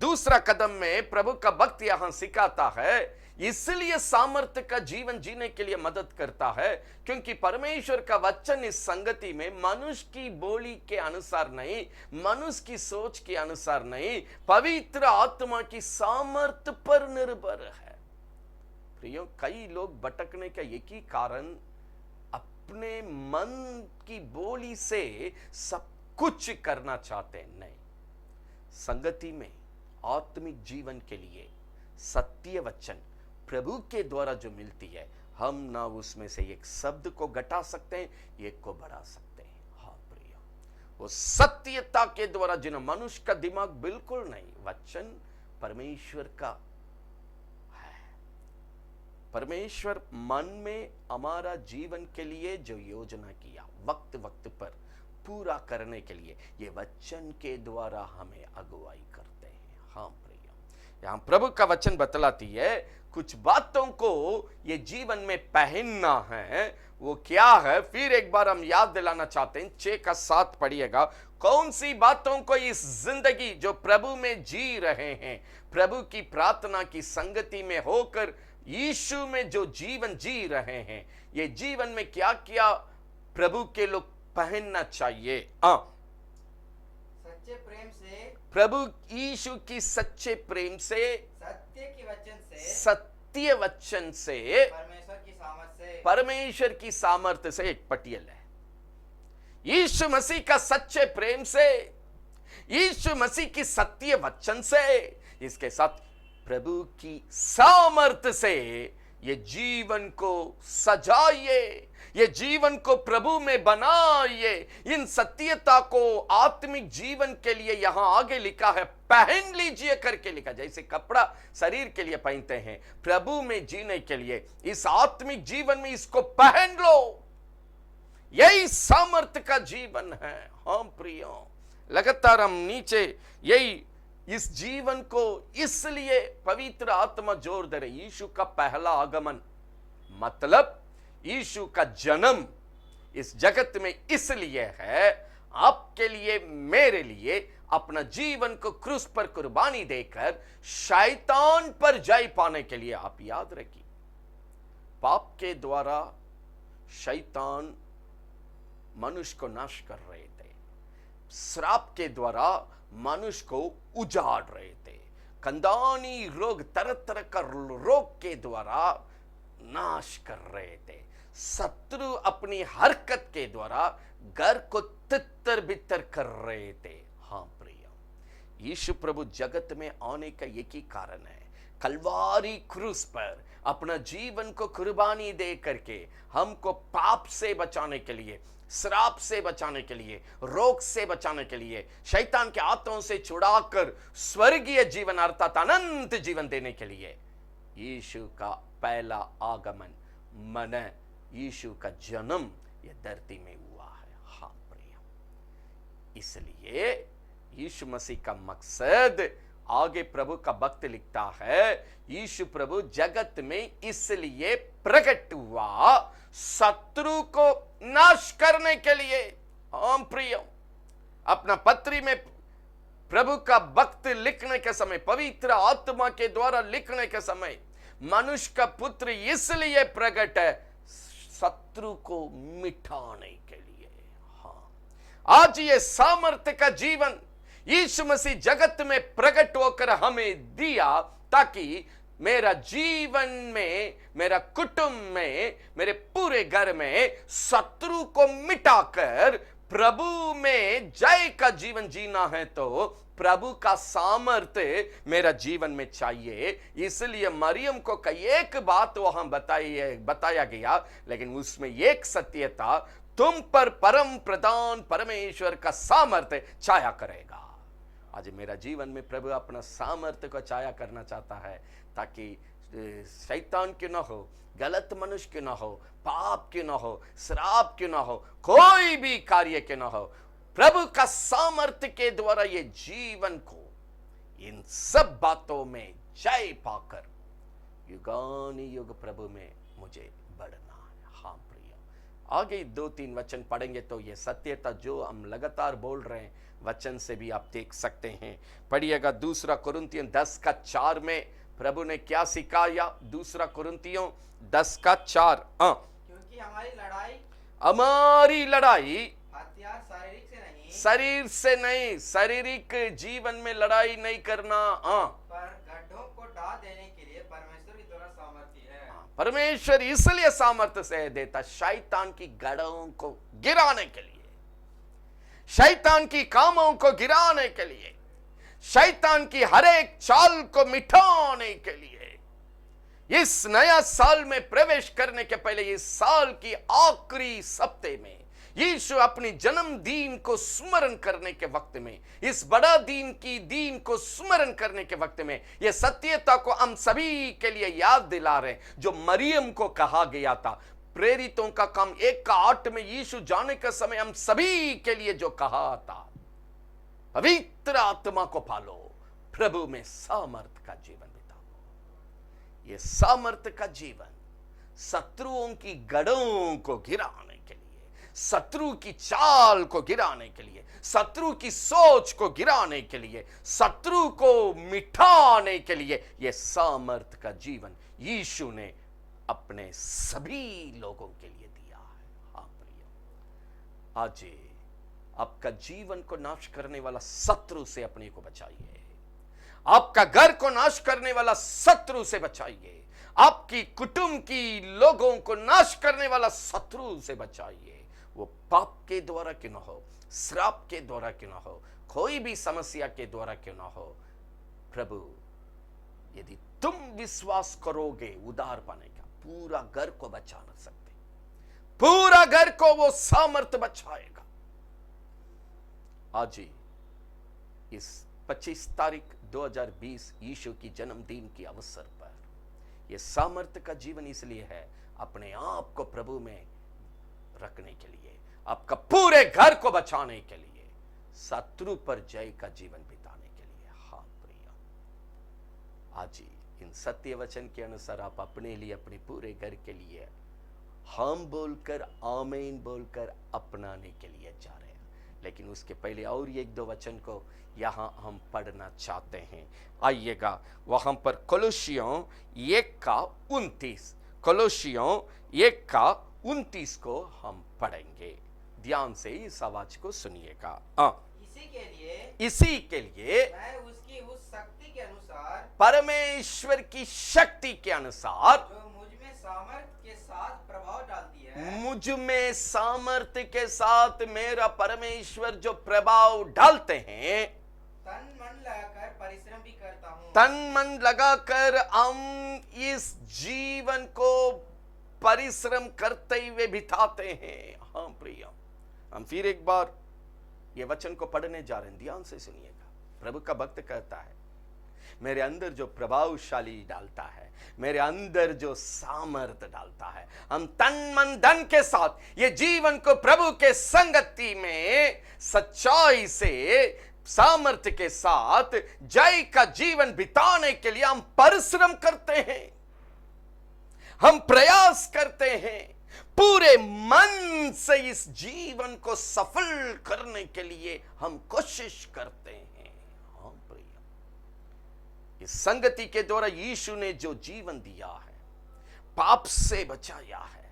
दूसरा कदम में प्रभु का भक्त यहां सिखाता है, इसलिए सामर्थ्य का जीवन जीने के लिए मदद करता है, क्योंकि परमेश्वर का वचन इस संगति में मनुष्य की बोली के अनुसार नहीं, मनुष्य की सोच के अनुसार नहीं, पवित्र आत्मा की सामर्थ्य पर निर्भर है। प्रियो, कई लोग भटकने का एक ही कारण अपने मन की बोली से सब कुछ करना चाहते हैं। नहीं, संगति में आत्मिक जीवन के लिए सत्य वचन प्रभु के द्वारा जो मिलती है, हम ना उसमें से एक शब्द को घटा सकते हैं, एक को बढ़ा सकते हैं। हाँ प्रिय, वो सत्यता के द्वारा जिन मनुष्य का दिमाग बिल्कुल नहीं, वचन परमेश्वर का है। परमेश्वर मन में हमारा जीवन के लिए जो योजना किया, वक्त वक्त पर पूरा करने के लिए ये वचन के द्वारा हमें अगुवाई करते हैं। हाँ प्रिय, यहां प्रभु का वचन बतलाती है कुछ बातों को ये जीवन में पहनना है। वो क्या है, फिर एक बार हम याद दिलाना चाहते हैं। 6 का 7 पढ़िएगा। कौन सी बातों को इस जिंदगी जो प्रभु में जी रहे हैं, प्रभु की प्रार्थना की संगति में होकर यीशु में जो जीवन जी रहे हैं, ये जीवन में क्या क्या प्रभु के लोग पहनना चाहिए।
सच्चे प्रेम से,
प्रभु यीशु की सच्चे प्रेम से,
सत्य के वचन से,
सत्य वचन से,
परमेश्वर की सामर्थ से,
परमेश्वर की सामर्थ्य से। एक पटियल है यीशु मसीह का सच्चे प्रेम से, यीशु मसीह की सत्य वचन से, इसके साथ प्रभु की सामर्थ्य से ये जीवन को सजाइए, ये जीवन को प्रभु में बनाइए। इन सत्यता को आत्मिक जीवन के लिए यहां आगे लिखा है पहन लीजिए करके लिखा। जैसे कपड़ा शरीर के लिए पहनते हैं, प्रभु में जीने के लिए इस आत्मिक जीवन में इसको पहन लो। यही सामर्थ्य का जीवन है। हाँ प्रियो, लगातार हम नीचे यही इस जीवन को इसलिए पवित्र आत्मा जोर दे रहे। यीशु का पहला आगमन मतलब यीशु का जन्म इस जगत में इसलिए है, आपके लिए मेरे लिए अपना जीवन को क्रूस पर कुर्बानी देकर शैतान पर जय पाने के लिए। आप याद रखिए, पाप के द्वारा शैतान मनुष्य को नाश कर रहे थे, श्राप के द्वारा मनुष्य को उजाड़ रहे थे, कंदानी रोग, तरह तरह का रोग के द्वारा नाश कर रहे थे। शत्रु अपनी हरकत के द्वारा घर को तितर बितर कर रहे थे। हाँ प्रिय, यीशु प्रभु जगत में आने का एक ही कारण है, कलवारी क्रूस पर अपना जीवन को कुर्बानी दे करके हमको पाप से बचाने के लिए, श्राप से बचाने के लिए, रोग से बचाने के लिए, शैतान के हाथों से छुड़ाकर स्वर्गीय जीवन अर्थात अनंत जीवन देने के लिए यीशु का पहला आगमन मन यीशु का जन्म ये धरती में हुआ है। हाँ प्रिय, इसलिए यीशु मसीह का मकसद, आगे प्रभु का भक्त लिखता है, यीशु प्रभु जगत में इसलिए प्रकट हुआ शत्रु को नाश करने के लिए। हम प्रिय, अपना पत्री में प्रभु का भक्त लिखने के समय, पवित्र आत्मा के द्वारा लिखने के समय, मनुष्य का पुत्र इसलिए प्रकट है शत्रु को मिटाने के लिए। हाँ, आज ये सामर्थ्य का जीवन यीशु मसीह जगत में प्रकट होकर हमें दिया, ताकि मेरा जीवन में, मेरा कुटुंब में, मेरे पूरे घर में शत्रु को मिटाकर प्रभु में जय का जीवन जीना है तो प्रभु का सामर्थ्य मेरा जीवन में चाहिए। इसलिए मरियम को कई एक बात वहां बताया गया, लेकिन उसमें एक सत्य था, तुम पर परम प्रधान परमेश्वर का सामर्थ्य छाया करेगा। आज मेरा जीवन में प्रभु अपना सामर्थ्य को छाया करना चाहता है, ताकि शैतान क्यों ना हो, गलत मनुष्य क्यों ना हो, पाप क्यों ना हो, श्राप क्यों ना हो, कोई भी कार्य क्यों ना हो, प्रभु का सामर्थ्य के द्वारा ये जीवन को इन सब बातों में जय पाकर युगानी युग प्रभु में मुझे बढ़ना है। हाँ प्रिय, आगे 2-3 वचन पढ़ेंगे तो ये सत्यता जो हम लगातार बोल रहे हैं वचन से भी आप देख सकते हैं। पढ़िएगा 2 कुरिन्थियों 10:4 में प्रभु ने क्या सिखाया। 2 कुरिन्थियों 10:4।
क्योंकि
हमारी लड़ाई
हथियार शारीरिक से नहीं,
शरीर से नहीं, शारीरिक जीवन में लड़ाई नहीं करना,
पर गड्ढों को ढा देने के लिए परमेश्वर की द्वारा सामर्थ्य है।
परमेश्वर इसलिए सामर्थ्य से देता, शैतान की गढ़ों को गिराने के लिए, शैतान की कामों को गिराने के लिए, शैतान की हर एक चाल को मिटाने के लिए। इस नया साल में प्रवेश करने के पहले, इस साल की आखिरी सप्ताह में, यीशु अपनी जन्मदिन को स्मरण करने के वक्त में, इस बड़ा दिन को स्मरण करने के वक्त में, यह सत्यता को हम सभी के लिए याद दिला रहे हैं जो मरियम को कहा गया था, प्रेरितों का काम 1:8 में यीशु जाने का समय हम सभी के लिए जो कहा था, पवित्र आत्मा को पालो, प्रभु में सामर्थ का जीवन बिताओ। ये सामर्थ का जीवन शत्रुओं की गढ़ों को गिराने के लिए, शत्रु की चाल को गिराने के लिए, शत्रु की सोच को गिराने के लिए, शत्रु को मिटाने के लिए, यह सामर्थ का जीवन यीशु ने अपने सभी लोगों के लिए दिया है। हाँ प्रिय, आज आपका जीवन को नाश करने वाला शत्रु से अपने को बचाइए, आपका घर को नाश करने वाला शत्रु से बचाइए, आपकी कुटुंब की लोगों को नाश करने वाला शत्रु से बचाइए। वो पाप के द्वारा क्यों ना हो, श्राप के द्वारा क्यों ना हो, कोई भी समस्या के द्वारा क्यों ना हो, प्रभु यदि तुम विश्वास करोगे उद्धार पाने का, पूरा घर को बचा ना सकते, पूरा घर को वो सामर्थ बचाएगा। आज ही इस 25 तारीख 2020 यीशु की जन्मदिन के अवसर पर यह सामर्थ का जीवन इसलिए है, अपने आप को प्रभु में रखने के लिए, आपका पूरे घर को बचाने के लिए, शत्रु पर जय का जीवन बिताने के लिए। हाँ प्रिय, आज ही इन सत्य वचन के अनुसार आप अपने लिए, अपने पूरे घर के लिए हम बोलकर, आमीन बोलकर अपनाने के लिए जा रहे हैं। लेकिन उसके पहले और एक दो वचन को यहां हम पढ़ना चाहते हैं। आइएगा वहां पर कोलोसियों 1:29, कोलोसियों 1:29 को हम पढ़ेंगे। ध्यान से इस आवाज को सुनिएगा। इसी के लिए
मैं उसकी उस शक्ति के अनुसार,
परमेश्वर की शक्ति के अनुसार,
जो मुझ में सामर्थ्य के साथ प्रभाव डालती है,
मुझ में सामर्थ्य के साथ मेरा परमेश्वर जो प्रभाव डालते हैं,
तन मन लगाकर परिश्रम भी करता हूँ।
तन मन लगाकर हम इस जीवन को परिश्रम करते हुए बिताते हैं। हाँ प्रिय, हम फिर एक बार ये वचन को पढ़ने जा रहे हैं, ध्यान से सुनिएगा। प्रभु का भक्त कहता है, मेरे अंदर जो प्रभावशाली डालता है, मेरे अंदर जो सामर्थ डालता है, हम तन मन धन के साथ ये जीवन को प्रभु के संगति में सच्चाई से, सामर्थ्य के साथ जय का जीवन बिताने के लिए हम परिश्रम करते हैं, हम प्रयास करते हैं, पूरे मन से इस जीवन को सफल करने के लिए हम कोशिश करते हैं। हाँ प्रिय, इस संगति के द्वारा यीशु ने जो जीवन दिया है, पाप से बचाया है,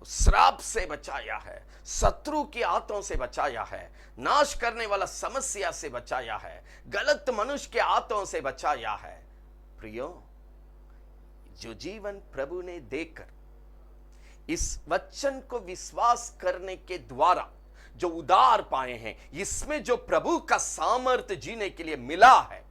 श्राप से बचाया है, शत्रु की हाथों से बचाया है, नाश करने वाला समस्या से बचाया है, गलत मनुष्य के हाथों से बचाया है। प्रियो, जो जीवन प्रभु ने देकर इस वचन को विश्वास करने के द्वारा जो उद्धार पाए हैं, इसमें जो प्रभु का सामर्थ्य जीने के लिए मिला है,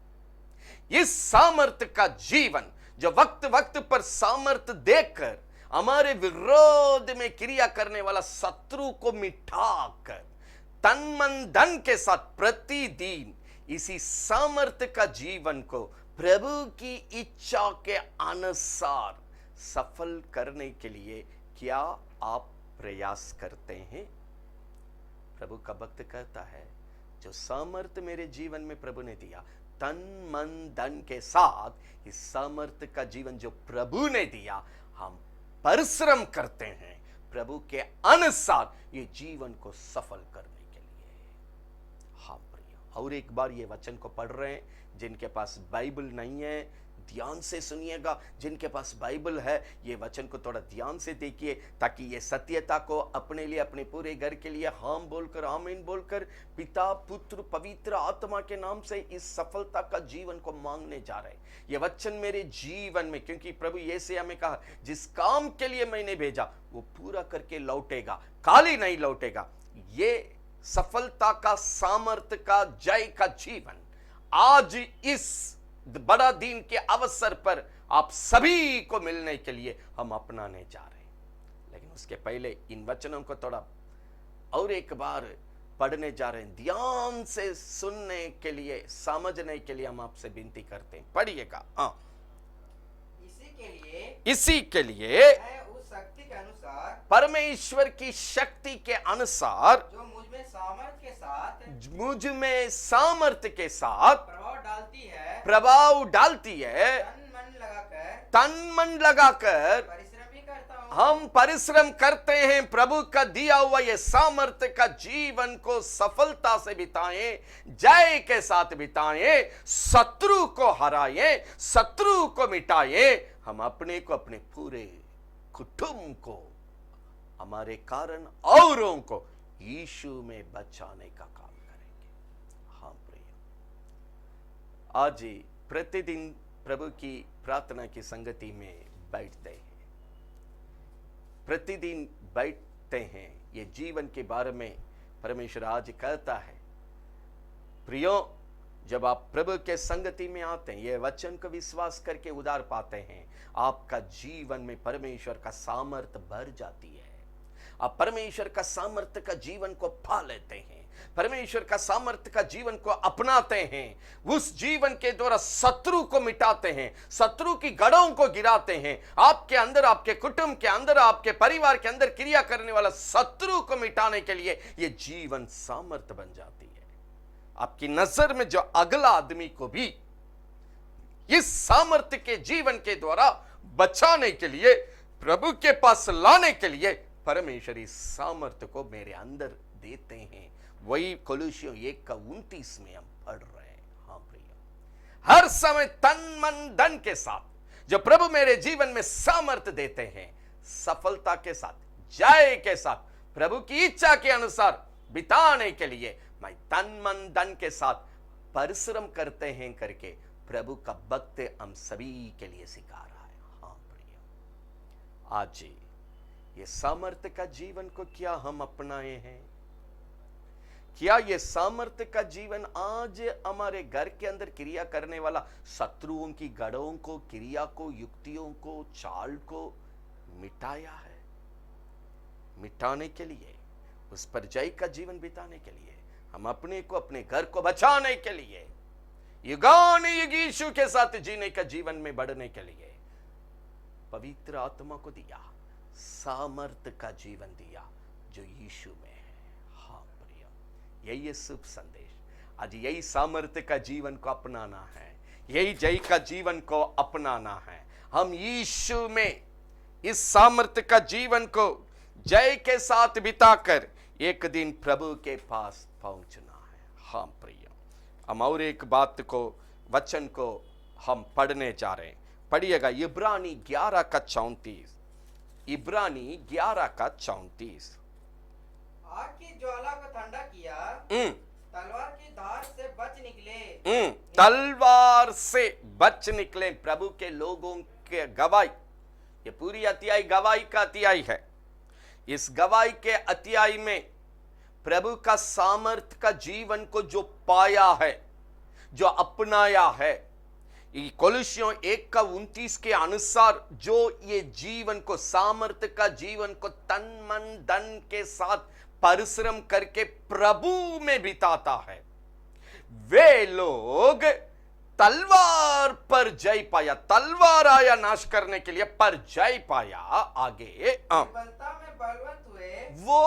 इस सामर्थ्य का जीवन जो वक्त वक्त पर सामर्थ्य देकर हमारे विरोध में क्रिया करने वाला शत्रु को मिटाकर तन मन धन के साथ प्रतिदिन इसी सामर्थ्य का जीवन को प्रभु की इच्छा के अनुसार सफल करने के लिए क्या आप प्रयास करते हैं? प्रभु का भक्त कहता है, जो सामर्थ्य मेरे जीवन में प्रभु ने दिया, तन मन धन के साथ इस सामर्थ्य का जीवन जो प्रभु ने दिया, हम परिश्रम करते हैं प्रभु के अनुसार ये जीवन को सफल करने के लिए। हाँ प्रिय, और एक बार ये वचन को पढ़ रहे हैं, जिनके पास बाइबल नहीं है ध्यान से सुनिएगा, जिनके पास बाइबल है ये वचन को थोड़ा ध्यान से देखिए, ताकि ये सत्यता को अपने लिए, अपने पूरे घर के लिए हम बोलकर, आमीन बोलकर, पिता पुत्र पवित्र आत्मा के नाम से इस सफलता का जीवन को मांगने जा रहे हैं। ये वचन मेरे जीवन में, क्योंकि प्रभु यीशु हमें कहा, जिस काम के लिए मैंने भेजा वो पूरा करके लौटेगा, खाली नहीं लौटेगा। ये सफलता का, सामर्थ्य का, जय का जीवन आज इस बड़ा दिन के अवसर पर आप सभी को मिलने के लिए हम अपनाने जा रहे हैं। लेकिन उसके पहले इन वचनों को थोड़ा और एक बार पढ़ने जा रहे हैं, ध्यान से सुनने के लिए, समझने के लिए हम आपसे विनती करते हैं। पढ़िएगा।
इसी के लिए
मैं
उस शक्ति के के अनुसार,
परमेश्वर की शक्ति के अनुसार
जो मुझ में सामर्थ्य के साथ
मुझ में सामर्थ्य के साथ
प्रभाव डालती है,
तन मन लगाकर
परिश्रम भी करता हूँ।
हम परिश्रम करते हैं, प्रभु का दिया हुआ ये सामर्थ्य का जीवन को सफलता से बिताएं, जय के साथ बिताएं, शत्रु को हराएं, शत्रु को मिटाएं, हम अपने को, अपने पूरे कुटुंब को, हमारे कारण औरों को यीशु में बचाने का काम करेंगे। हाँ प्रिय, आज ही प्रतिदिन प्रभु की प्रार्थना की संगति में बैठते हैं, प्रतिदिन बैठते हैं, ये जीवन के बारे में परमेश्वर आज कहता है। प्रियो, जब आप प्रभु के संगति में आते हैं, ये वचन को विश्वास करके उधार पाते हैं, आपका जीवन में परमेश्वर का सामर्थ्य भर जाती है। आप परमेश्वर का सामर्थ्य का जीवन को पा लेते हैं, परमेश्वर का सामर्थ्य का जीवन को अपनाते हैं, उस जीवन के द्वारा शत्रु को मिटाते हैं, शत्रु की गढ़ों को गिराते हैं। आपके अंदर, आपके कुटुंब के अंदर, आपके परिवार के अंदर क्रिया करने वाला शत्रु को मिटाने के लिए ये जीवन सामर्थ्य बन जाती है। आपकी नजर में जो अगला आदमी को भी इस सामर्थ्य के जीवन के द्वारा बचाने के लिए, प्रभु के पास लाने के लिए परमेश्वर इस सामर्थ्य को मेरे अंदर देते हैं। वही कोलोसियों 1:29 में हम पढ़ रहे हैं। हाँ प्रिय, हर समय तन मन धन के साथ जो प्रभु मेरे जीवन में सामर्थ्य देते हैं, सफलता के साथ, जय के साथ, प्रभु की इच्छा के अनुसार बिताने के लिए मैं तन मन धन के साथ परिश्रम करते हैं करके प्रभु का भक्त हम सभी के लिए सिखा रहा है। हाँ प्रिय, आज ये सामर्थ्य का जीवन को क्या हम अपनाए हैं? क्या ये सामर्थ्य का जीवन आज हमारे घर के अंदर क्रिया करने वाला शत्रुओं की गढ़ों को, क्रिया को, युक्तियों को, चाल को मिटाया है? मिटाने के लिए, उस पर जय का जीवन बिताने के लिए, हम अपने को, अपने घर को बचाने के लिए, युगानुयुग यीशु के साथ जीने का जीवन में बढ़ने के लिए पवित्र आत्मा को दिया, सामर्थ्य का जीवन दिया जो यीशु में है। हाँ प्रिय, यही शुभ संदेश। आज यही सामर्थ्य का जीवन को अपनाना है, यही जय का जीवन को अपनाना है। हम यीशु में इस सामर्थ्य का जीवन को जय के साथ बिताकर एक दिन प्रभु के पास पहुंचना है। हाँ प्रिय, हम और एक बात को, वचन को हम पढ़ने जा रहे हैं। पढ़िएगा इब्रानी 11:34। इब्रानी 11:34।
आग की ज्वाला को ठंडा किया, तलवार की धार से बच निकले।
तलवार से बच निकले प्रभु के लोगों के गवाही। ये पूरी अध्याय गवाही का अध्याय है। इस गवाही के अध्याय में प्रभु का सामर्थ्य का जीवन को जो पाया है, जो अपनाया है, कोलोसियों 1:29 के अनुसार जो ये जीवन को, सामर्थ्य का जीवन को तन मन धन के साथ परिश्रम करके प्रभु में बिताता है, वे लोग तलवार पर जय पाया। तलवार आया नाश करने के लिए, पर जय पाया। आगे
निर्बलता में बलवंत हुए,
वो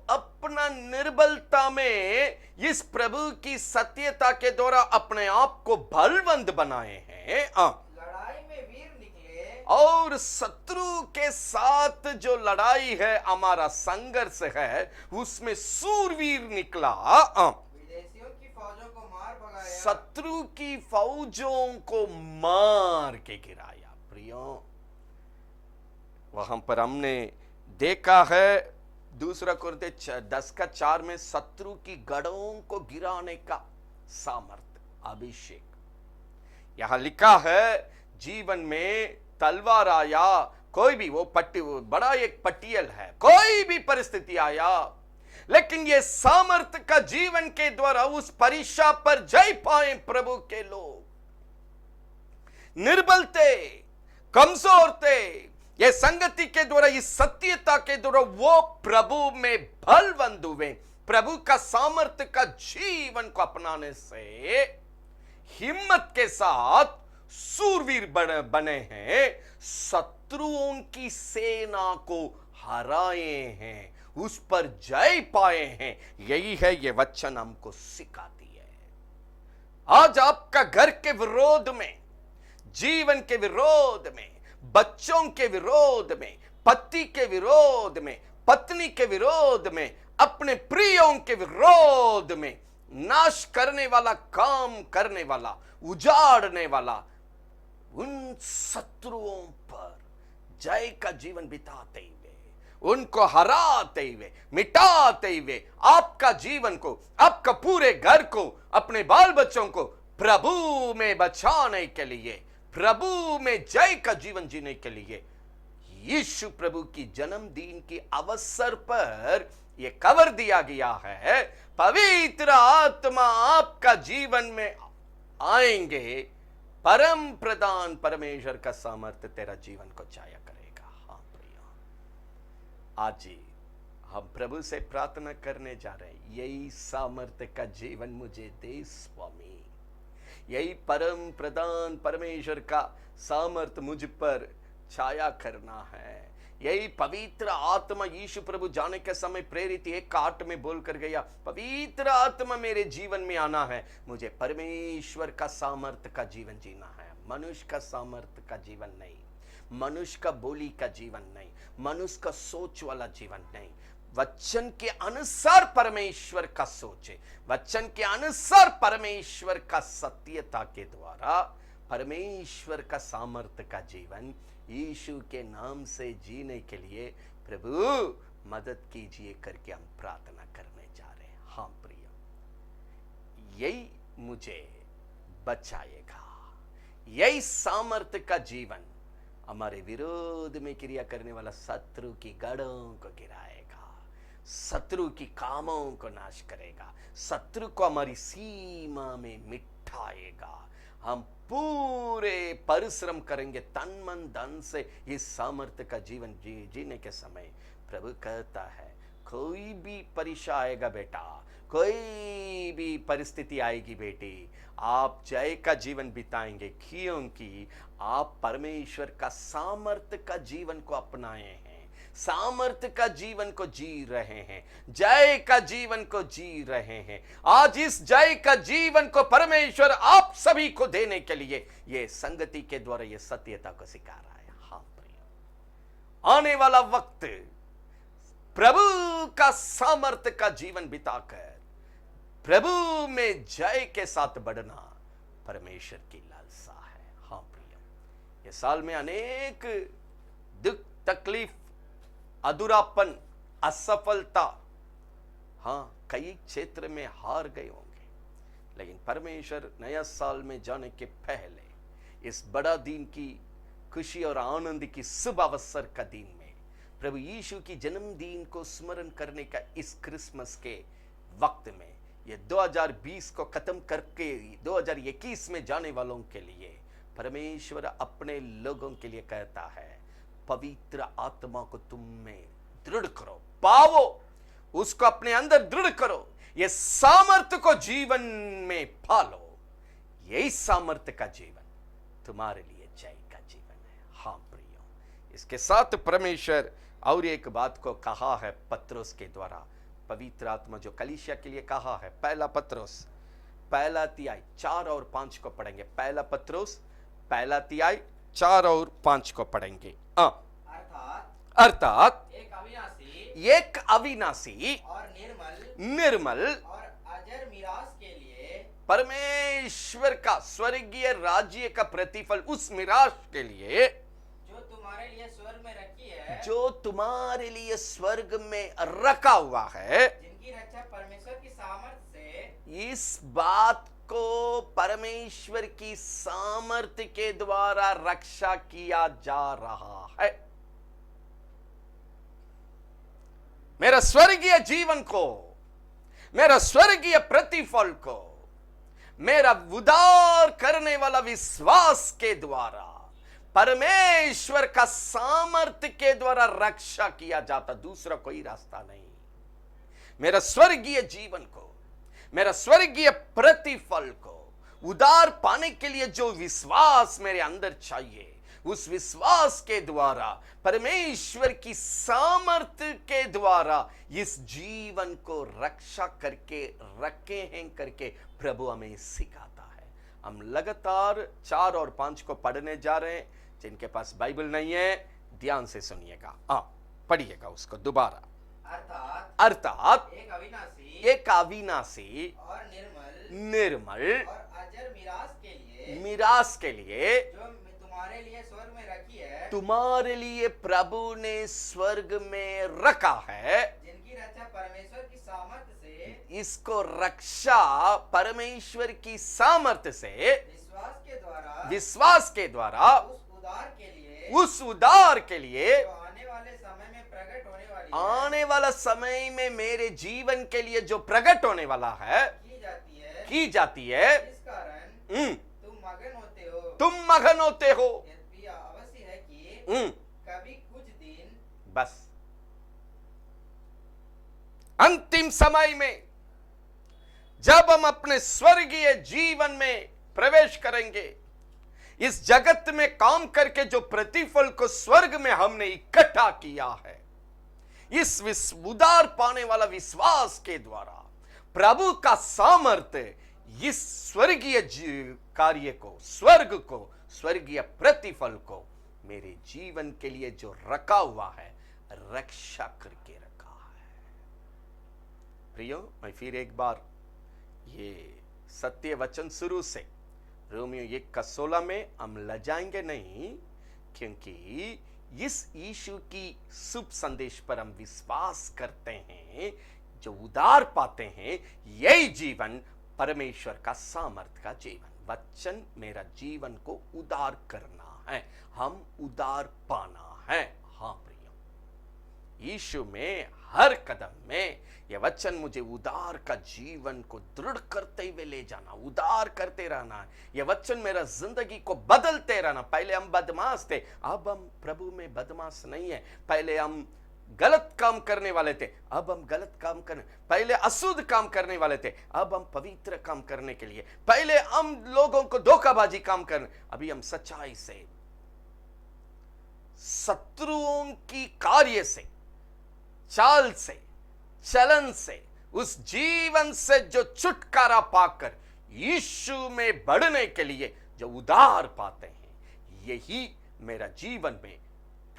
अपना निर्बलता में इस प्रभु की सत्यता के द्वारा अपने आप को बलवंत बनाए हैं।
लड़ाई में वीर निकले,
और शत्रु के साथ जो लड़ाई है, हमारा संघर्ष है, उसमें सूरवीर निकला।
विदेशियों की फौजों को मार भगाया,
शत्रु की फौजों को मार के गिराया। प्रियो, वहां पर हमने देखा है 2 कुरिन्थियों 10:4 में शत्रु की गढ़ों को गिराने का सामर्थ्य, अभिषेक। यहां लिखा है जीवन में तलवार आया, कोई भी वो बड़ा एक पटियल है, कोई भी परिस्थिति आया, लेकिन ये सामर्थ्य का जीवन के द्वारा उस परीक्षा पर जय पाए प्रभु के लोग। निर्बल थे, कमजोर थे, ये संगति के द्वारा, इस सत्यता के द्वारा वो प्रभु में बलवंत हुए। प्रभु का सामर्थ्य का जीवन को अपनाने से हिम्मत के साथ सूरवीर बने हैं, शत्रुओं की सेना को हराए हैं, उस पर जय पाए हैं। यही है ये वचन हमको सिखाती है। आज आपका घर के विरोध में, जीवन के विरोध में, बच्चों के विरोध में, पति के विरोध में, पत्नी के विरोध में, अपने प्रियों के विरोध में नाश करने वाला, काम करने वाला, उजाड़ने वाला, उन शत्रुओं पर जय का जीवन बिताते हुए, उनको हराते हुए, मिटाते हुए आपका जीवन को, आपका पूरे घर को, अपने बाल बच्चों को प्रभु में बचाने के लिए, प्रभु में जय का जीवन जीने के लिए यीशु प्रभु की जन्मदिन के अवसर पर यह कवर दिया गया है। पवित्र आत्मा आपका जीवन में आएंगे, परम प्रधान परमेश्वर का सामर्थ्य तेरा जीवन को छाया करेगा। हाँ प्रिय, आज ही हम प्रभु से प्रार्थना करने जा रहे हैं, यही सामर्थ्य का जीवन मुझे दे स्वामी। यही परम प्रधान परमेश्वर का सामर्थ्य मुझ पर छाया करना है। यही पवित्र आत्मा, यीशु प्रभु जाने के समय प्रेरित 1:8 में बोल कर गया, पवित्र आत्मा मेरे जीवन में आना है, मुझे परमेश्वर का सामर्थ्य का जीवन जीना है। मनुष्य का सामर्थ्य का जीवन नहीं, मनुष्य का बोली का जीवन नहीं, मनुष्य का सोच वाला जीवन नहीं, वचन के अनुसार परमेश्वर का सोचे, वचन के अनुसार परमेश्वर का सत्यता के द्वारा परमेश्वर का सामर्थ्य का जीवन यीशु के नाम से जीने के लिए प्रभु मदद कीजिए करके हम प्रार्थना करने जा रहे हैं। हाँ प्रिय, यही मुझे बचाएगा, यही सामर्थ्य का जीवन हमारे विरोध में क्रिया करने वाला शत्रु की गढ़ों को गिराएगा, शत्रु की कामों को नाश करेगा, शत्रु को हमारी सीमा में मिटाएगा। हम पूरे परिश्रम करेंगे तन मन धन से इस सामर्थ्य का जीवन जीने के समय प्रभु कहता है, कोई भी परीक्षा आएगा बेटा, कोई भी परिस्थिति आएगी बेटी, आप जय का जीवन बिताएंगे, क्योंकि आप परमेश्वर का सामर्थ्य का जीवन को अपनाए हैं, सामर्थ्य का जीवन को जी रहे हैं, जय का जीवन को जी रहे हैं। आज इस जय का जीवन को परमेश्वर आप सभी को देने के लिए ये संगति के द्वारा ये सत्यता को सिखा रहा है। हाँ प्रिय, आने वाला वक्त प्रभु का सामर्थ्य का जीवन बिताकर प्रभु में जय के साथ बढ़ना परमेश्वर की लालसा है। हाँ प्रिय, ये साल में अनेक दुख, तकलीफ, अधूरापन, असफलता, हाँ कई क्षेत्र में हार गए होंगे, लेकिन परमेश्वर नया साल में जाने के पहले इस बड़ा दिन की खुशी और आनंद की शुभ अवसर का दिन में प्रभु यीशु की जन्मदिन को स्मरण करने का इस क्रिसमस के वक्त में ये 2020 को खत्म करके 2021 में जाने वालों के लिए परमेश्वर अपने लोगों के लिए कहता है, पवित्र आत्मा को तुम में दृढ़ करो, पाओ, उसको अपने अंदर दृढ़ करो, ये सामर्थ्य को जीवन में पालो। यही सामर्थ्य का जीवन तुम्हारे लिए जय का जीवन है। हाँ प्रियो, इसके साथ परमेश्वर और एक बात को कहा है पत्रोस के द्वारा, पवित्र आत्मा जो कलीसिया के लिए कहा है। पहला पत्रोस, पहला तिहाई 4 और 5 को पढ़ेंगे। पहला पत्रोस पहला तिहाई 4 और 5 को पढ़ेंगे। अर्थात एक अविनाशी
और
निर्मल
और अजर मिरास के लिए
परमेश्वर का स्वर्गीय राज्य का प्रतिफल, उस मिरास के लिए
जो तुम्हारे लिए स्वर्ग में रखी है,
जो तुम्हारे लिए स्वर्ग में रखा हुआ है,
जिनकी रक्षा परमेश्वर की सामर्थ्य से,
इस बात को परमेश्वर की सामर्थ्य के द्वारा रक्षा किया जा रहा है। मेरा स्वर्गीय जीवन को, मेरा स्वर्गीय प्रतिफल को, मेरा उद्धार करने वाला विश्वास के द्वारा परमेश्वर का सामर्थ्य के द्वारा रक्षा किया जाता, दूसरा कोई रास्ता नहीं। मेरा स्वर्गीय जीवन को, मेरा स्वर्गीय प्रतिफल को उद्धार पाने के लिए जो विश्वास मेरे अंदर चाहिए, उस विश्वास के द्वारा, परमेश्वर की सामर्थ्य के द्वारा इस जीवन को रक्षा करके रखे हैं करके प्रभु हमें सिखाता है। हम लगातार 4 और 5 को पढ़ने जा रहे हैं। जिनके पास बाइबल नहीं है ध्यान से सुनिएगा, पढ़िएगा उसको दोबारा। अर्थात एक अविनाशी
और
निर्मल
और अजर
मिरास के लिए
जो तुम्हारे लिए स्वर्ग में रखी है,
तुम्हारे लिए प्रभु ने स्वर्ग में रखा है,
जिनकी रक्षा परमेश्वर की सामर्थ्य से,
इसको रक्षा परमेश्वर की सामर्थ्य से विश्वास के द्वारा उस उद्धार के लिए
जो आने वाले समय में प्रकट होने वाली
आने वाला समय में मेरे जीवन के लिए जो प्रकट होने वाला है की जाती है
इस कारण तुम
मगन होते हो।
यद्यपि अवश्य है कि कभी कुछ दिन
बस अंतिम समय में जब हम अपने स्वर्गीय जीवन में प्रवेश करेंगे, इस जगत में काम करके जो प्रतिफल को स्वर्ग में हमने इकट्ठा किया है, इस उद्धार पाने वाला विश्वास के द्वारा प्रभु का सामर्थ्य इस स्वर्गीय कार्य को, स्वर्गीय प्रतिफल को मेरे जीवन के लिए जो रखा हुआ है, रक्षा करके रखा है। प्रियो, मैं फिर एक बार ये सत्य वचन शुरू से रोमियो 1:16 में हम ल जाएंगे नहीं, क्योंकि इस यीशु की शुभ संदेश पर हम विश्वास करते हैं, जो उद्धार पाते हैं, यही जीवन परमेश्वर का सामर्थ्य का जीवन। वचन मेरा जीवन को उद्धार करना है, हम उद्धार पाना है। हाँ प्रियो, यीशु में हर कदम में यह वचन मुझे उद्धार का जीवन को दृढ़ करते हुए ले जाना, उद्धार करते रहना है। यह वचन मेरा जिंदगी को बदलते रहना। पहले हम बदमाश थे, अब हम प्रभु में बदमाश नहीं है। पहले हम गलत काम करने वाले थे, अब हम गलत काम करने, पहले अशुद्ध काम करने वाले थे, अब हम पवित्र काम करने के लिए, पहले हम लोगों को धोखाबाजी काम करने, अभी हम सच्चाई से, शत्रुओं की कार्य से, चाल से, चलन से, उस जीवन से जो छुटकारा पाकर यीशु में बढ़ने के लिए जो उद्धार पाते हैं, यही मेरा जीवन में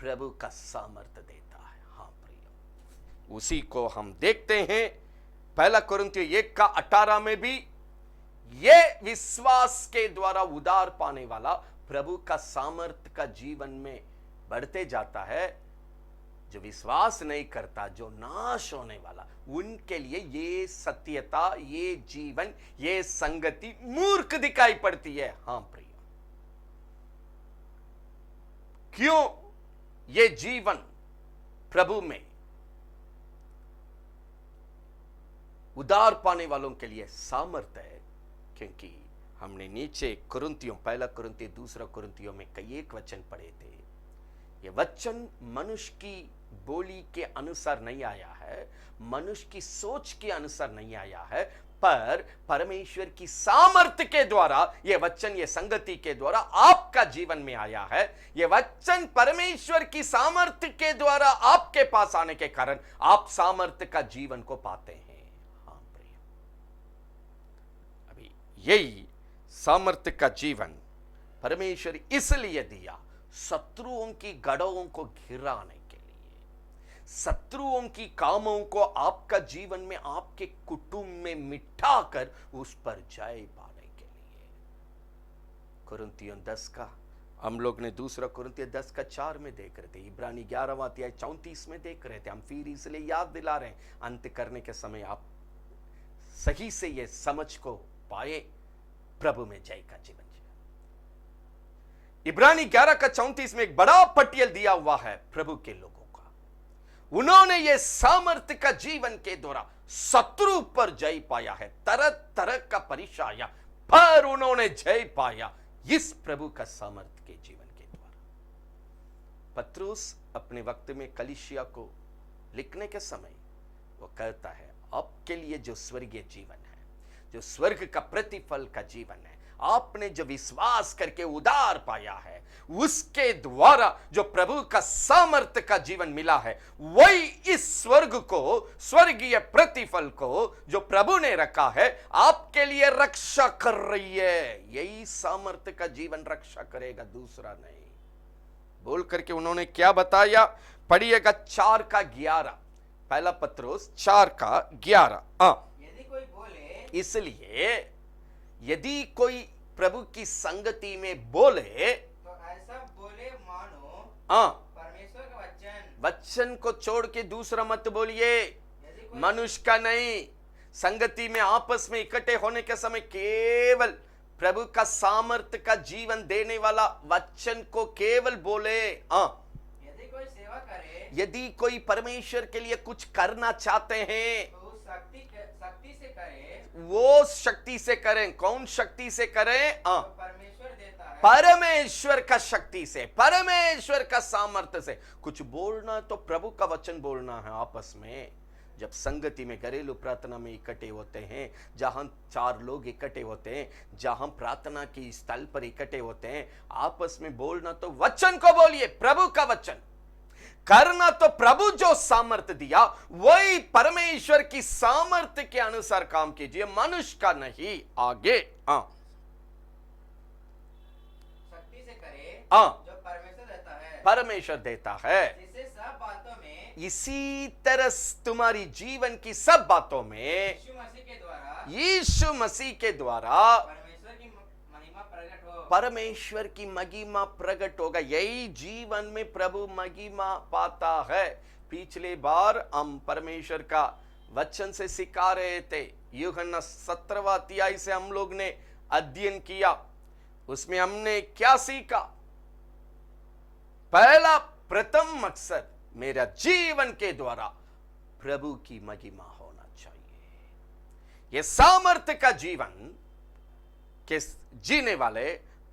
प्रभु का सामर्थ्य देता है। हाँ प्रिय, उसी को हम देखते हैं 1 कुरिन्थियों 1:18 में भी। ये विश्वास के द्वारा उद्धार पाने वाला प्रभु का सामर्थ्य का जीवन में बढ़ते जाता है। जो विश्वास नहीं करता, जो नाश होने वाला, उनके लिए ये सत्यता, ये जीवन, ये संगति मूर्ख दिखाई पड़ती है। हां प्रिय, क्यों ये जीवन प्रभु में उद्धार पाने वालों के लिए सामर्थ्य है? क्योंकि हमने नीचे कुरिन्थियों 1 कुरिन्थियों 2 कुरिन्थियों में कई एक वचन पढ़े थे। यह वचन मनुष्य की बोली के अनुसार नहीं आया है, मनुष्य की सोच के अनुसार नहीं आया है, पर परमेश्वर की सामर्थ्य के द्वारा यह वचन, यह संगति के द्वारा आपका जीवन में आया है। यह वचन परमेश्वर की सामर्थ्य के द्वारा आपके पास आने के कारण आप सामर्थ्य का जीवन को पाते हैं। हाँ प्रिय, अभी यही सामर्थ्य का जीवन परमेश्वर इसलिए दिया, शत्रुओं की गढ़ों को गिराने के लिए, शत्रुओं की कामों को आपका जीवन में, आपके कुटुंब में मिटाकर उस पर जय पाने के लिए। कुरिन्थियों 10 का हम लोग ने 2 कुरिन्थियों 10:4 में देख रहे थे, इब्रानी 11वां अध्याय 34 में देख रहे थे। हम फिर इसलिए याद दिला रहे हैं, अंत करने के समय आप सही से ये समझ को पाए, प्रभु में जय का जीवन। इब्रानी 11:34 में एक बड़ा पटियल दिया हुआ है प्रभु के लोगों का। उन्होंने ये सामर्थ्य का जीवन के द्वारा शत्रु पर जय पाया है, तरह तरह का परीक्षा आया, पर उन्होंने जय पाया इस प्रभु का सामर्थ्य के जीवन के द्वारा। पत्रुस अपने वक्त में कलीसिया को लिखने के समय वो कहता है, आपके लिए जो स्वर्गीय जीवन है, जो स्वर्ग का प्रतिफल का जीवन है। आपने जो विश्वास करके उद्धार पाया है, उसके द्वारा जो प्रभु का सामर्थ्य का जीवन मिला है, वही इस स्वर्ग को, स्वर्गीय प्रतिफल को जो प्रभु ने रखा है, आपके लिए रक्षा कर रही है। यही सामर्थ्य का जीवन रक्षा करेगा, दूसरा नहीं। बोल करके उन्होंने क्या बताया? पढ़िएगा 4:11, पहला पत्रोस 4:11।
यदि कोई बोले,
इसलिए यदि कोई प्रभु की संगति में बोले
तो ऐसा बोले मानो परमेश्वर का
वचन को छोड़ के दूसरा मत बोलिए,
यदि कोई
मनुष्य का नहीं। संगति में आपस में इकट्ठे होने के समय केवल प्रभु का सामर्थ्य का जीवन देने वाला वचन को केवल बोले।
यदि कोई सेवा करे,
यदि कोई परमेश्वर के लिए कुछ करना चाहते हैं,
तो उस शक्ति से करे,
वो शक्ति से करें। कौन शक्ति से करें?
तो परमेश्वर देता है।
परमेश्वर का शक्ति से, परमेश्वर का सामर्थ्य से। कुछ बोलना तो प्रभु का वचन बोलना है आपस में। जब संगति में, घरेलू प्रार्थना में इकट्ठे होते हैं, जहां 4 लोग इकट्ठे होते हैं, जहां प्रार्थना की स्थल पर इकट्ठे होते हैं, आपस में बोलना तो वचन को बोलिए, प्रभु का वचन। करना तो प्रभु जो सामर्थ्य दिया, वही परमेश्वर की सामर्थ्य के अनुसार काम कीजिए, मनुष्य का नहीं। आगे
शक्ति से करे,
जो
परमेश्वर देता है,
परमेश्वर देता है।
जिससे सब बातों में,
इसी तरह तुम्हारी जीवन की सब बातों में
यीशु मसीह के द्वारा,
यीशु मसीह के द्वारा
परमेश्वर की महिमा प्रकट हो।
परमेश्वर की महिमा प्रकट होगा। यही जीवन में प्रभु महिमा पाता है। पिछले बार हम परमेश्वर का वचन से सिखा रहे थे। यूहन्ना 17वां अध्याय से हम लोग ने अध्ययन किया। उसमें हमने क्या सीखा? पहला प्रथम मकसद मेरा जीवन के द्वारा प्रभु की महिमा होना चाहिए। यह सामर्थ्य का जीवन के जीने वाले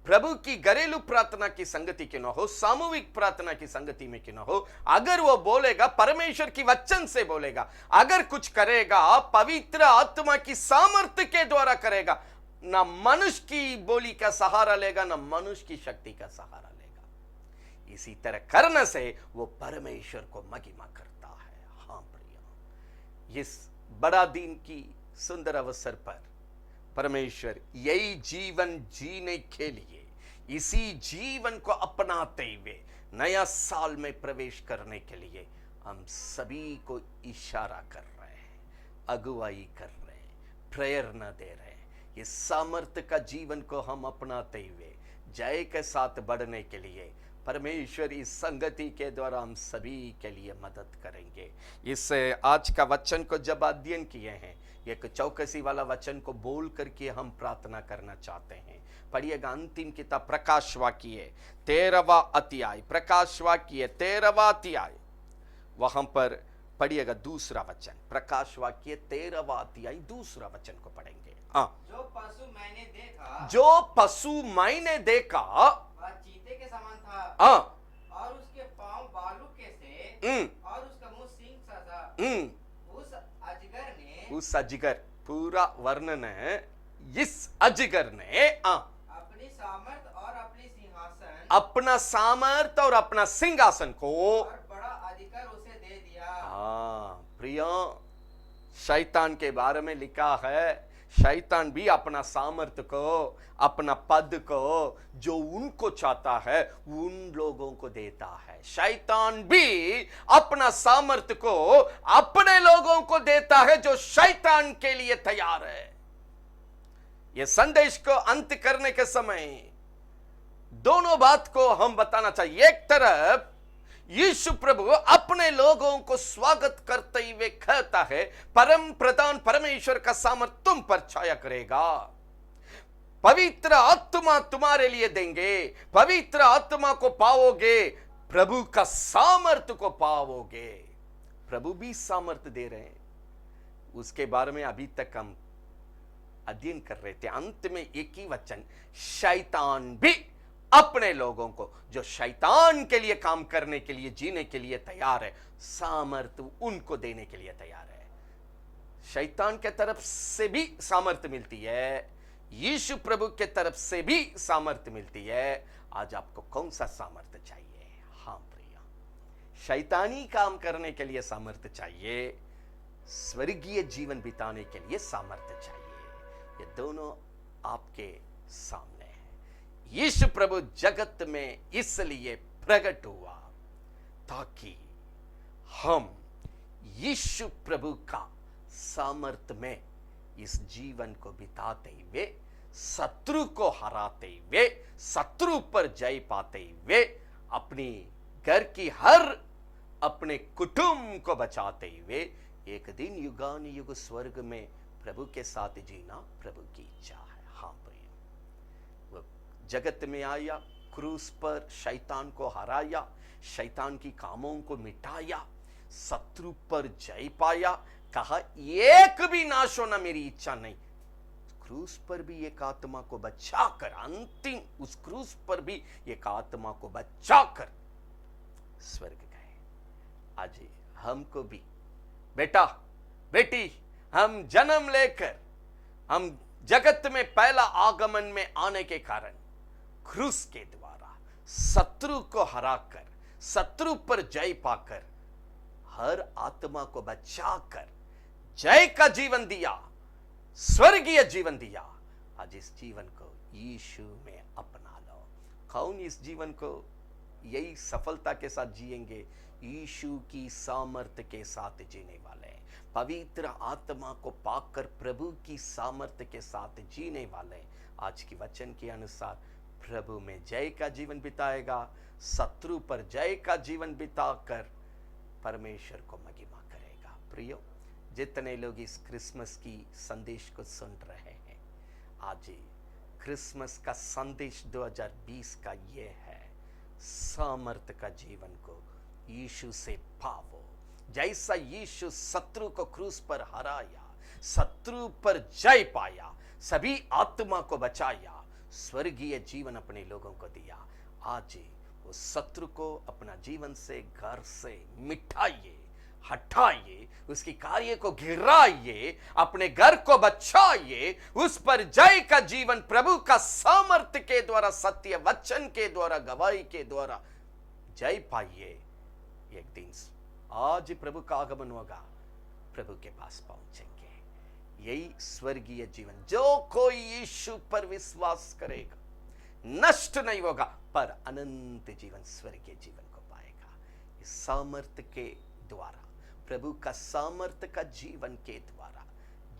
प्रभु की घरेलू प्रार्थना की संगति की न हो, सामूहिक प्रार्थना की संगति में की न हो, अगर वो बोलेगा परमेश्वर की वचन से बोलेगा, अगर कुछ करेगा पवित्र आत्मा की सामर्थ्य के द्वारा करेगा, ना मनुष्य की बोली का सहारा लेगा, ना मनुष्य की शक्ति का सहारा लेगा। इसी तरह करने से वो परमेश्वर को महिमा करता है। हाँ प्रिय, इस बड़ा दिन की सुंदर अवसर पर परमेश्वर यही जीवन जीने के लिए, इसी जीवन को अपनाते हुए नया साल में प्रवेश करने के लिए हम सभी को इशारा कर रहे हैं, अगुवाई कर रहे हैं, प्रेरणा दे रहे हैं। इस सामर्थ्य का जीवन को हम अपनाते हुए जय के साथ बढ़ने के लिए परमेश्वर इस संगति के द्वारा हम सभी के लिए मदद करेंगे। इस आज का वचन को जब अध्ययन किए हैं, एक चौकसी वाला वचन को बोल करके हम प्रार्थना करना चाहते हैं। पढ़िएगा अंतिम किताब प्रकाश वाक्य 13वां अध्याय, प्रकाश वाक्य 13वां अध्याय, वहां पर पढ़िएगा दूसरा वचन। प्रकाश वाक्य 13वां अध्याय दूसरा वचन को पढ़ेंगे।
जो पशु मैंने देखा,
जो पशु मैंने देखा
वह चीते के समान था, और उसके पांव बालू के से, और उसका मुंह सिंह सा था।
उस अजगर, पूरा वर्णन है। इस अजगर ने
अपनी सामर्थ और अपनी सिंहासन,
अपना सामर्थ और अपना सिंहासन को
और बड़ा अधिकार उसे दे दिया।
प्रिय, शैतान के बारे में लिखा है, शैतान भी अपना सामर्थ्य को, अपना पद को जो उनको चाहता है उन लोगों को देता है। शैतान भी अपना सामर्थ्य को अपने लोगों को देता है जो शैतान के लिए तैयार है। यह संदेश को अंत करने के समय दोनों बात को हम बताना चाहिए। एक तरफ यीशु प्रभु अपने लोगों को स्वागत करते हुए कहता है, परम प्रधान परमेश्वर का सामर्थ्य तुम पर छाया करेगा, पवित्र आत्मा तुम्हारे लिए देंगे, पवित्र आत्मा को पाओगे, प्रभु का सामर्थ्य को पाओगे। प्रभु भी सामर्थ्य दे रहे हैं, उसके बारे में अभी तक हम अध्ययन कर रहे थे। अंत में एक ही वचन, शैतान भी अपने लोगों को जो शैतान के लिए काम करने के लिए, जीने के लिए तैयार है, सामर्थ्य उनको देने के लिए तैयार है। शैतान के तरफ से भी सामर्थ्य मिलती है, यीशु प्रभु के तरफ से भी सामर्थ्य मिलती है। आज आपको कौन सा सामर्थ्य चाहिए? हाँ प्रिय, शैतानी काम करने के लिए सामर्थ्य चाहिए, स्वर्गीय जीवन बिताने के लिए सामर्थ्य चाहिए। ये दोनों आपके सामने है। यीशु प्रभु जगत में इसलिए प्रकट हुआ ताकि हम यीशु प्रभु का सामर्थ्य में इस जीवन को बिताते हुए, शत्रु को हराते हुए, शत्रु पर जय पाते हुए, अपनी घर की हर, अपने कुटुंब को बचाते हुए एक दिन युगान युग स्वर्ग में प्रभु के साथ जीना प्रभु की इच्छा है। हाँ प्रिय, वो जगत में आया, क्रूस पर शैतान को हराया, शैतान की कामों को मिटाया, शत्रु पर जय पाया, कहा एक भी नाश होना मेरी इच्छा नहीं। क्रूस पर भी एक आत्मा को बचाकर, अंतिम उस क्रूस पर भी एक आत्मा को बचाकर स्वर्ग गए। आज हमको भी बेटा बेटी, हम जन्म लेकर, हम जगत में पहला आगमन में आने के कारण क्रूस के द्वारा शत्रु को हराकर, शत्रु पर जय पाकर, हर आत्मा को बचाकर जय का जीवन दिया, स्वर्गीय जीवन दिया। आज इस जीवन को यीशु में अपना लो। कौन इस जीवन को यही सफलता के साथ जिएंगे? यीशु की सामर्थ्य के साथ जीने वाले, पवित्र आत्मा को पाकर प्रभु की सामर्थ्य के साथ जीने वाले आज की वचन के अनुसार प्रभु में जय का जीवन बिताएगा, शत्रु पर जय का जीवन बिताकर परमेश्वर को महिमा करेगा। प्रियो, जितने लोग इस क्रिसमस की संदेश को सुन रहे हैं, आज क्रिसमस का संदेश 2020 का ये है, सामर्थ्य का जीवन को यीशु से पाओ। जैसा यीशु शत्रु को क्रूस पर हराया, शत्रु पर जय पाया, सभी आत्मा को बचाया, स्वर्गीय जीवन अपने लोगों को दिया। आज उस शत्रु को अपना जीवन से, घर से मिटाइए, हटाइए, उसकी कार्य को गिराइए, अपने घर को बचाइए, उस पर जय का जीवन प्रभु का सामर्थ्य के द्वारा, सत्य वचन के द्वारा, गवाही के द्वारा जय पाइए। एक दिन आज प्रभु का आगमन होगा, प्रभु के पास पहुंचेंगे। यही स्वर्गीय जीवन, जो कोई यीशु पर विश्वास करेगा नष्ट नहीं होगा, पर अनंत जीवन, स्वर्गीय जीवन को पाएगा। इस सामर्थ्य के द्वारा, प्रभु का सामर्थ्य का जीवन के द्वारा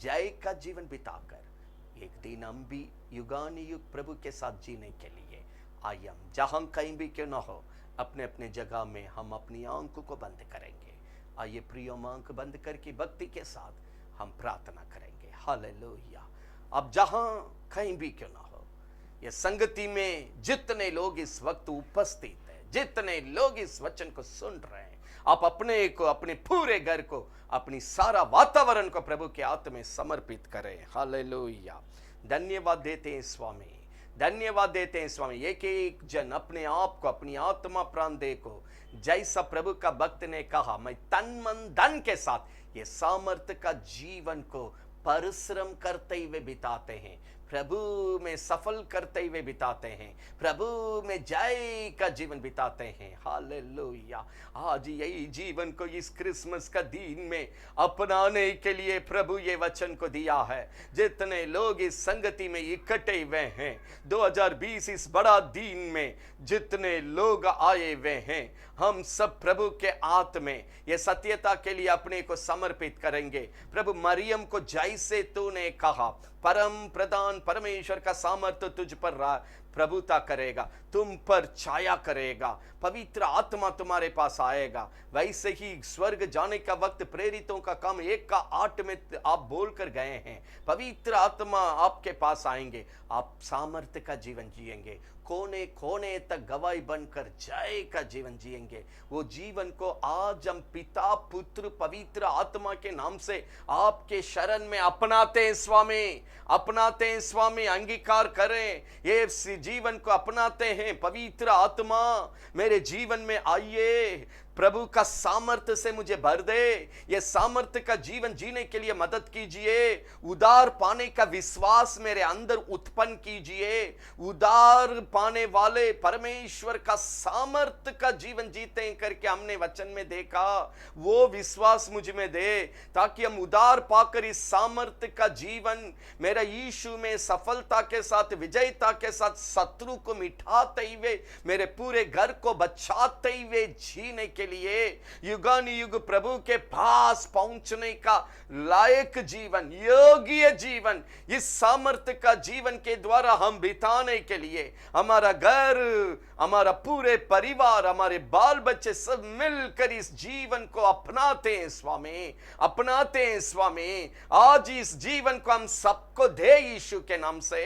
जय का जीवन बिताकर एक दिन हम भी युगान युग प्रभु के साथ जीने के लिए आइए। हम जहां कहीं भी क्यों ना हो, अपने अपने जगह में हम अपनी आंखों को बंद करेंगे। आइए प्रियो, आंख बंद करके भक्ति के साथ हम प्रार्थना करेंगे। हालेलुया। अब जहां कहीं भी क्यों ना हो, ये संगति में जितने लोग इस वक्त उपस्थित हैं, जितने लोग इस वचन को सुन रहे हैं, आप अपने को, अपने पूरे घर को, अपनी सारा वातावरण को प्रभु के हाथ में समर्पित करें। हालेलुया। धन्यवाद देते हैं स्वामी, धन्यवाद देते हैं स्वामी। एक एक जन अपने आप को, अपनी आत्मा प्राण दे को, जैसा प्रभु का भक्त ने कहा, मैं तन मन धन के साथ ये सामर्थ्य का जीवन को परिश्रम करते हुए बिताते हैं, प्रभु में सफल करते हुए बिताते हैं, प्रभु में जय का जीवन बिताते हैं। हालेलुया। आज यही जीवन को इस क्रिसमस का दिन में अपनाने के लिए प्रभु ये वचन को दिया है। जितने लोग इस संगति में इकट्ठे हुए हैं, 2020 इस बड़ा दिन में जितने लोग आए हुए हैं, हम सब प्रभु के हाथ में ये सत्यता के लिए अपने को समर्पित करेंगे। प्रभु, मरियम को जैसे तूने कहा, परम प्रधान परमेश्वर का सामर्थ्य तुझ पर प्रभुता करेगा, तुम पर छाया करेगा, पवित्र आत्मा तुम्हारे पास आएगा। वैसे ही स्वर्ग जाने का वक्त प्रेरितों का काम 1:8 में आप बोलकर गए हैं, पवित्र आत्मा आपके पास आएंगे, आप सामर्थ्य का जीवन जिएंगे, कोने कोने तक गवाही बनकर जय का जीवन जिएंगे। वो जीवन को आज हम पिता, पुत्र, पवित्र आत्मा के नाम से आपके शरण में अपनाते हैं स्वामी, अपनाते हैं स्वामी। अंगीकार करें, ये जीवन को अपनाते हैं। पवित्र आत्मा मेरे जीवन में आइए, प्रभु का सामर्थ्य से मुझे भर दे। ये सामर्थ्य का जीवन जीने के लिए मदद कीजिए। उधार पाने का विश्वास मेरे अंदर उत्पन्न कीजिए। उधार पाने वाले परमेश्वर का सामर्थ्य का जीवन जीते हैं करके हमने वचन में देखा, वो विश्वास मुझ में दे, ताकि हम उधार पाकर इस सामर्थ्य का जीवन मेरा यीशु में सफलता के साथ, विजयता के साथ, शत्रु को मिटाते हुए, मेरे पूरे घर को बचाते हुए जीने के लिए, युगानुयुग प्रभु के पास पहुंचने का लायक जीवन, योग्य जीवन, इस सामर्थ्य का जीवन के द्वारा हम बिताने के लिए हमारा घर, हमारा पूरे परिवार, हमारे बाल बच्चे सब मिलकर इस जीवन को अपनाते हैं स्वामी, अपनाते हैं स्वामी। आज इस जीवन को हम सबको दे यीशु के नाम से,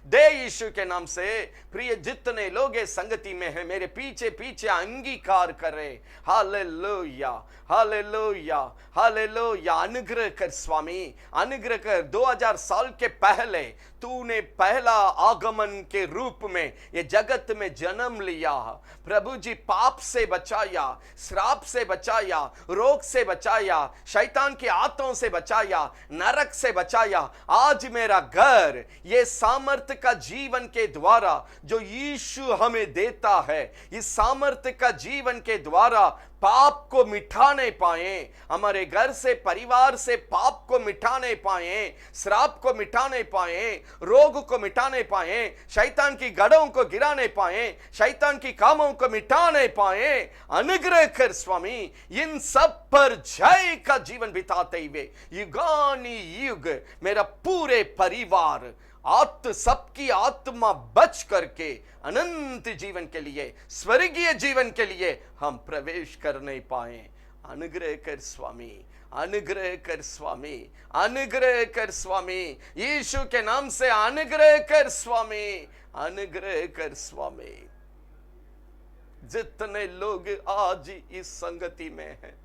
दे यीशु के नाम से। प्रिय जितने लोग संगति में हैं, मेरे पीछे पीछे अंगीकार करे। Hallelujah, hallelujah, hallelujah. अनुग्रह कर स्वामी, अनुग्रह कर। 2000 साल के पहले तूने पहला आगमन के रूप में ये जगत में जन्म लिया। प्रभु जी पाप से बचाया, श्राप से बचाया, रोग से बचाया, शैतान के हाथों से बचाया, नरक से बचाया। आज मेरा घर ये सामर्थ्य का जीवन के द्वारा जो यीशु हमें देता है, इस सामर्थ्य का जीवन के द्वारा पाप को मिटाने पाए, हमारे घर से, परिवार से पाप को मिटाने पाए, श्राप को मिटाने पाए, रोग को मिटाने पाए, शैतान की गढ़ों को गिराने पाए, शैतान की कामों को मिटाने पाए। अनुग्रह कर स्वामी, इन सब पर जय का जीवन बिताते हुए युगानी युग मेरा पूरे परिवार सबकी आत्मा बच करके अनंत जीवन के लिए, स्वर्गीय जीवन के लिए हम प्रवेश कर नहीं पाए। अनुग्रह कर स्वामी, अनुग्रह कर स्वामी, अनुग्रह कर स्वामी, यीशु के नाम से अनुग्रह कर स्वामी, अनुग्रह कर स्वामी। जितने लोग आज इस संगति में हैं,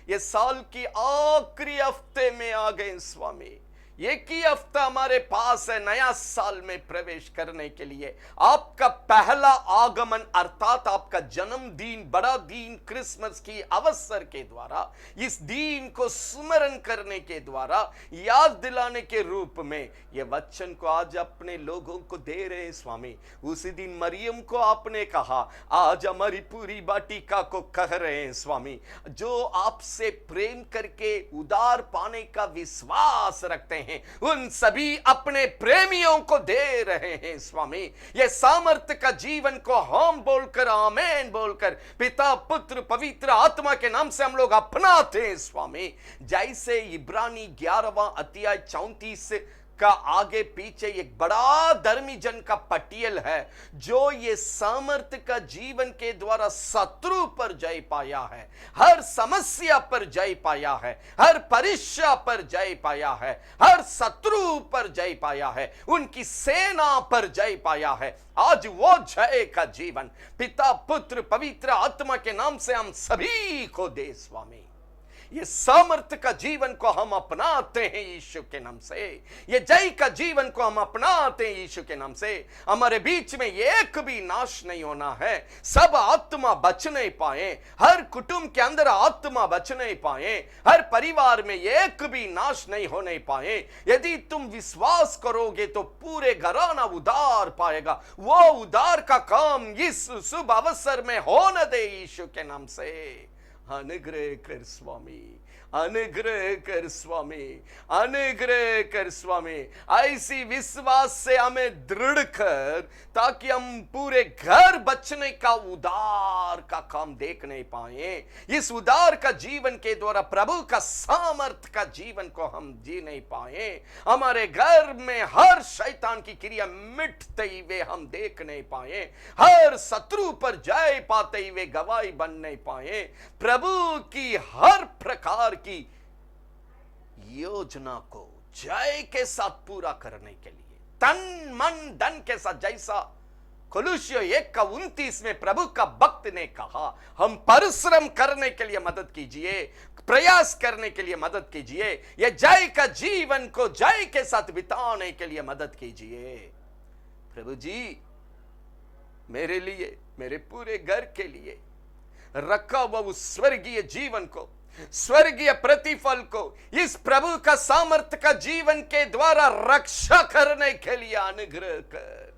ये साल की आखिरी हफ्ते में आ गए स्वामी, एक ही हफ्ता हमारे पास है नया साल में प्रवेश करने के लिए। आपका पहला आगमन अर्थात आपका जन्मदिन, बड़ा दिन, क्रिसमस की अवसर के द्वारा, इस दिन को स्मरण करने के द्वारा, याद दिलाने के रूप में ये वचन को आज अपने लोगों को दे रहे हैं स्वामी। उसी दिन मरियम को आपने कहा, आज हमारी पूरी वाटिका को कह रहे हैं स्वामी, जो आपसे प्रेम करके उधार पाने का विश्वास रखते हैं, उन सभी अपने प्रेमियों को दे रहे हैं स्वामी। ये सामर्थ्य का जीवन को हम बोलकर, आमेन बोलकर, पिता, पुत्र, पवित्र आत्मा के नाम से हम लोग अपनाते हैं स्वामी। जैसे इब्रानी 11वां अध्याय 34 का आगे पीछे एक बड़ा धर्मी जन का पटियल है, जो ये सामर्थ्य का जीवन के द्वारा शत्रु पर जय पाया है, हर समस्या पर जय पाया है, हर परीक्षा पर जय पाया है, हर शत्रु पर जय पाया है, उनकी सेना पर जय पाया है। आज वो जय का जीवन पिता, पुत्र, पवित्र आत्मा के नाम से हम सभी को दे स्वामी। ये सामर्थ्य का जीवन को हम अपनाते हैं यीशु के नाम से, ये जय का जीवन को हम अपनाते हैं यीशु के नाम से। हमारे बीच में एक भी नाश नहीं होना है, सब आत्मा बचने पाए, हर कुटुंब के अंदर आत्मा बचने पाए, हर परिवार में एक भी नाश नहीं होने पाए। यदि तुम विश्वास करोगे तो पूरे घराना उद्धार पाएगा। वो उद्धार का काम इस शुभ अवसर में होने दे यीशु के नाम से। अनुग्रह कर स्वामी, अनुग्रह कर स्वामी, अनुग्रह कर स्वामी। ऐसी विश्वास से हमें दृढ़ कर, ताकि हम पूरे घर बचने का उद्धार का काम देख नहीं पाए। इस उद्धार का जीवन के द्वारा प्रभु का सामर्थ का जीवन को हम जी नहीं पाए। हमारे घर में हर शैतान की क्रिया मिटते हुए हम देख नहीं पाए, हर शत्रु पर जय पाते हुए गवाही बन नहीं पाए। प्रभु की हर प्रकार की योजना को जय के साथ पूरा करने के लिए तन मन धन के साथ, जैसा कोलोसियों 1:29 में प्रभु का भक्त ने कहा, हम परिश्रम करने के लिए मदद कीजिए, प्रयास करने के लिए मदद कीजिए, यह जय का जीवन को जय के साथ बिताने के लिए मदद कीजिए। प्रभु जी मेरे लिए, मेरे पूरे घर के लिए रखा हुआ उस स्वर्गीय जीवन को, स्वर्गीय प्रतिफल को इस प्रभु का सामर्थ्य का जीवन के द्वारा रक्षा करने के लिए अनुग्रह कर।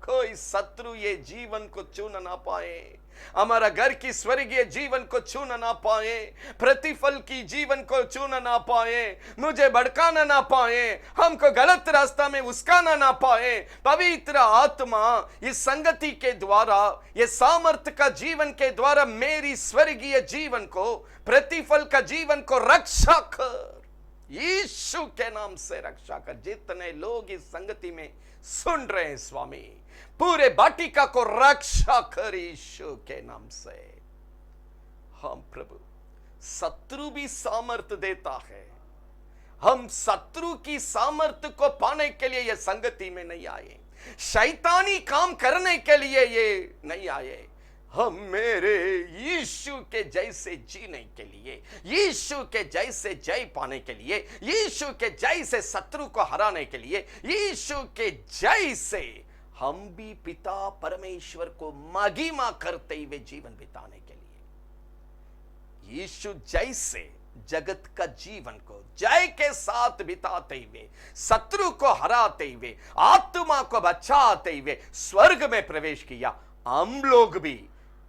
कोई शत्रु ये जीवन को छूना ना पाए, हमारा घर की स्वर्गीय जीवन को छूना ना पाए, प्रतिफल की जीवन को छूना ना पाए, मुझे भड़काना ना पाए, हमको गलत रास्ता में उसकाना ना पाए। पवित्र आत्मा इस संगति के द्वारा, ये सामर्थ्य का जीवन के द्वारा मेरी स्वर्गीय जीवन को, प्रतिफल का जीवन को रक्षा कर, यीशु के नाम से रक्षा कर। जितने लोग इस संगति में सुन रहे हैं स्वामी, पूरे बाटिका को रक्षा कर यीशु के नाम से। हम प्रभु, शत्रु भी सामर्थ्य देता है, हम शत्रु की सामर्थ्य को पाने के लिए ये संगति में नहीं आए, शैतानी काम करने के लिए ये नहीं आए, हम मेरे यीशु के जैसे जीने के लिए, यीशु के जैसे जय पाने के लिए, यीशु के जैसे शत्रु को हराने के लिए, यीशु के जैसे हम भी पिता परमेश्वर को महिमा करते हुए जीवन बिताने के लिए, यीशु जैसे जगत का जीवन को जय के साथ बिताते हुए, शत्रु को हराते हुए, आत्मा को बचाते हुए स्वर्ग में प्रवेश किया, हम लोग भी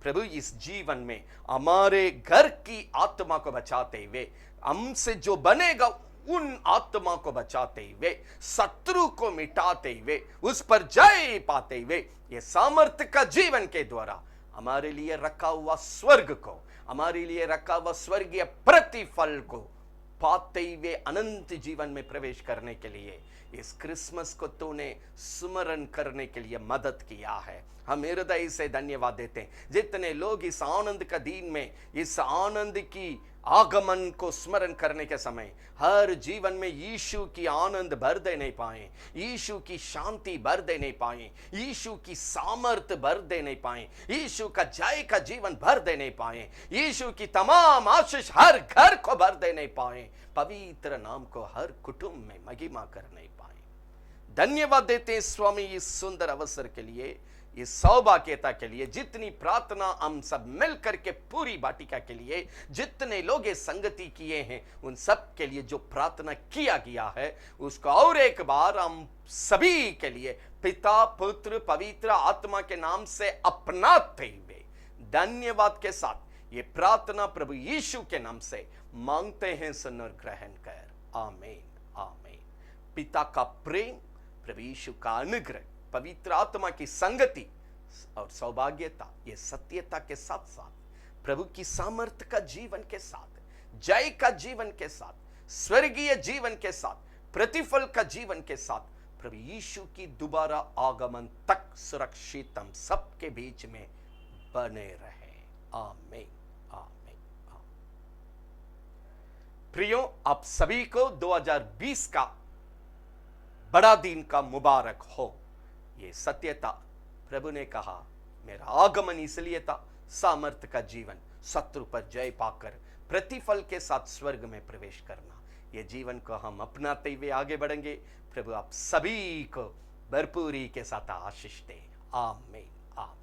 प्रभु इस जीवन में हमारे घर की आत्मा को बचाते हुए, हमसे जो बनेगा उन आत्मा को बचाते हुए, शत्रु को मिटाते हुए, उस पर जय पाते हुए, ये सामर्थ्य का जीवन के द्वारा हमारे लिए रखा हुआ स्वर्ग को, हमारे लिए रखा हुआ स्वर्गीय प्रतिफल को पाते हुए अनंत जीवन में प्रवेश करने के लिए इस क्रिसमस को तूने स्मरण करने के लिए मदद किया है। हम हृदय से धन्यवाद देते हैं। जितने लोग इस आनंद का दिन में, इस आनंद की आगमन को स्मरण करने के समय हर जीवन में यीशु की आनंद भर दे नहीं पाए, यीशु की शांति भर दे नहीं पाए, यीशु की सामर्थ भर दे नहीं पाए, यीशु का जय का जीवन भर दे नहीं पाए, यीशु की तमाम आशीष हर घर को भर दे नहीं पाए, पवित्र नाम को हर कुटुंब में महिमा कर नहीं पाए। धन्यवाद देते हैं स्वामी इस सुंदर अवसर के लिए, इस सौभाग्यता के लिए। जितनी प्रार्थना हम सब मिलकर के पूरी बाटिका के लिए, जितने लोग ये संगति किए हैं, उन सब के लिए जो प्रार्थना किया गया है उसको और एक बार हम सभी के लिए पिता पुत्र पवित्र आत्मा के नाम से अपनाते हुए धन्यवाद के साथ ये प्रार्थना प्रभु यीशु के नाम से मांगते हैं, सुन और ग्रहण कर। आमीन आमीन। पिता का प्रेम, प्रभु यीशु का अनुग्रह, पवित्र आत्मा की संगति और सौभाग्यता, ये सत्यता के साथ साथ प्रभु की सामर्थ्य का जीवन के साथ, जय का जीवन के साथ, स्वर्गीय जीवन के साथ, प्रतिफल का जीवन के साथ, प्रभु यीशु की दोबारा आगमन तक सुरक्षित हम सबके बीच में बने रहे। आमीन आमीन आमीन। प्रियो, आप सभी को 2020 का बड़ा दिन का मुबारक हो। ये सत्यता प्रभु ने कहा, मेरा आगमन इसलिए था सामर्थ्य का जीवन, शत्रु पर जय पाकर प्रतिफल के साथ स्वर्ग में प्रवेश करना। ये जीवन को हम अपनाते हुए आगे बढ़ेंगे। प्रभु आप सभी को भरपूरी के साथ आशीष दे। आमीन आमीन।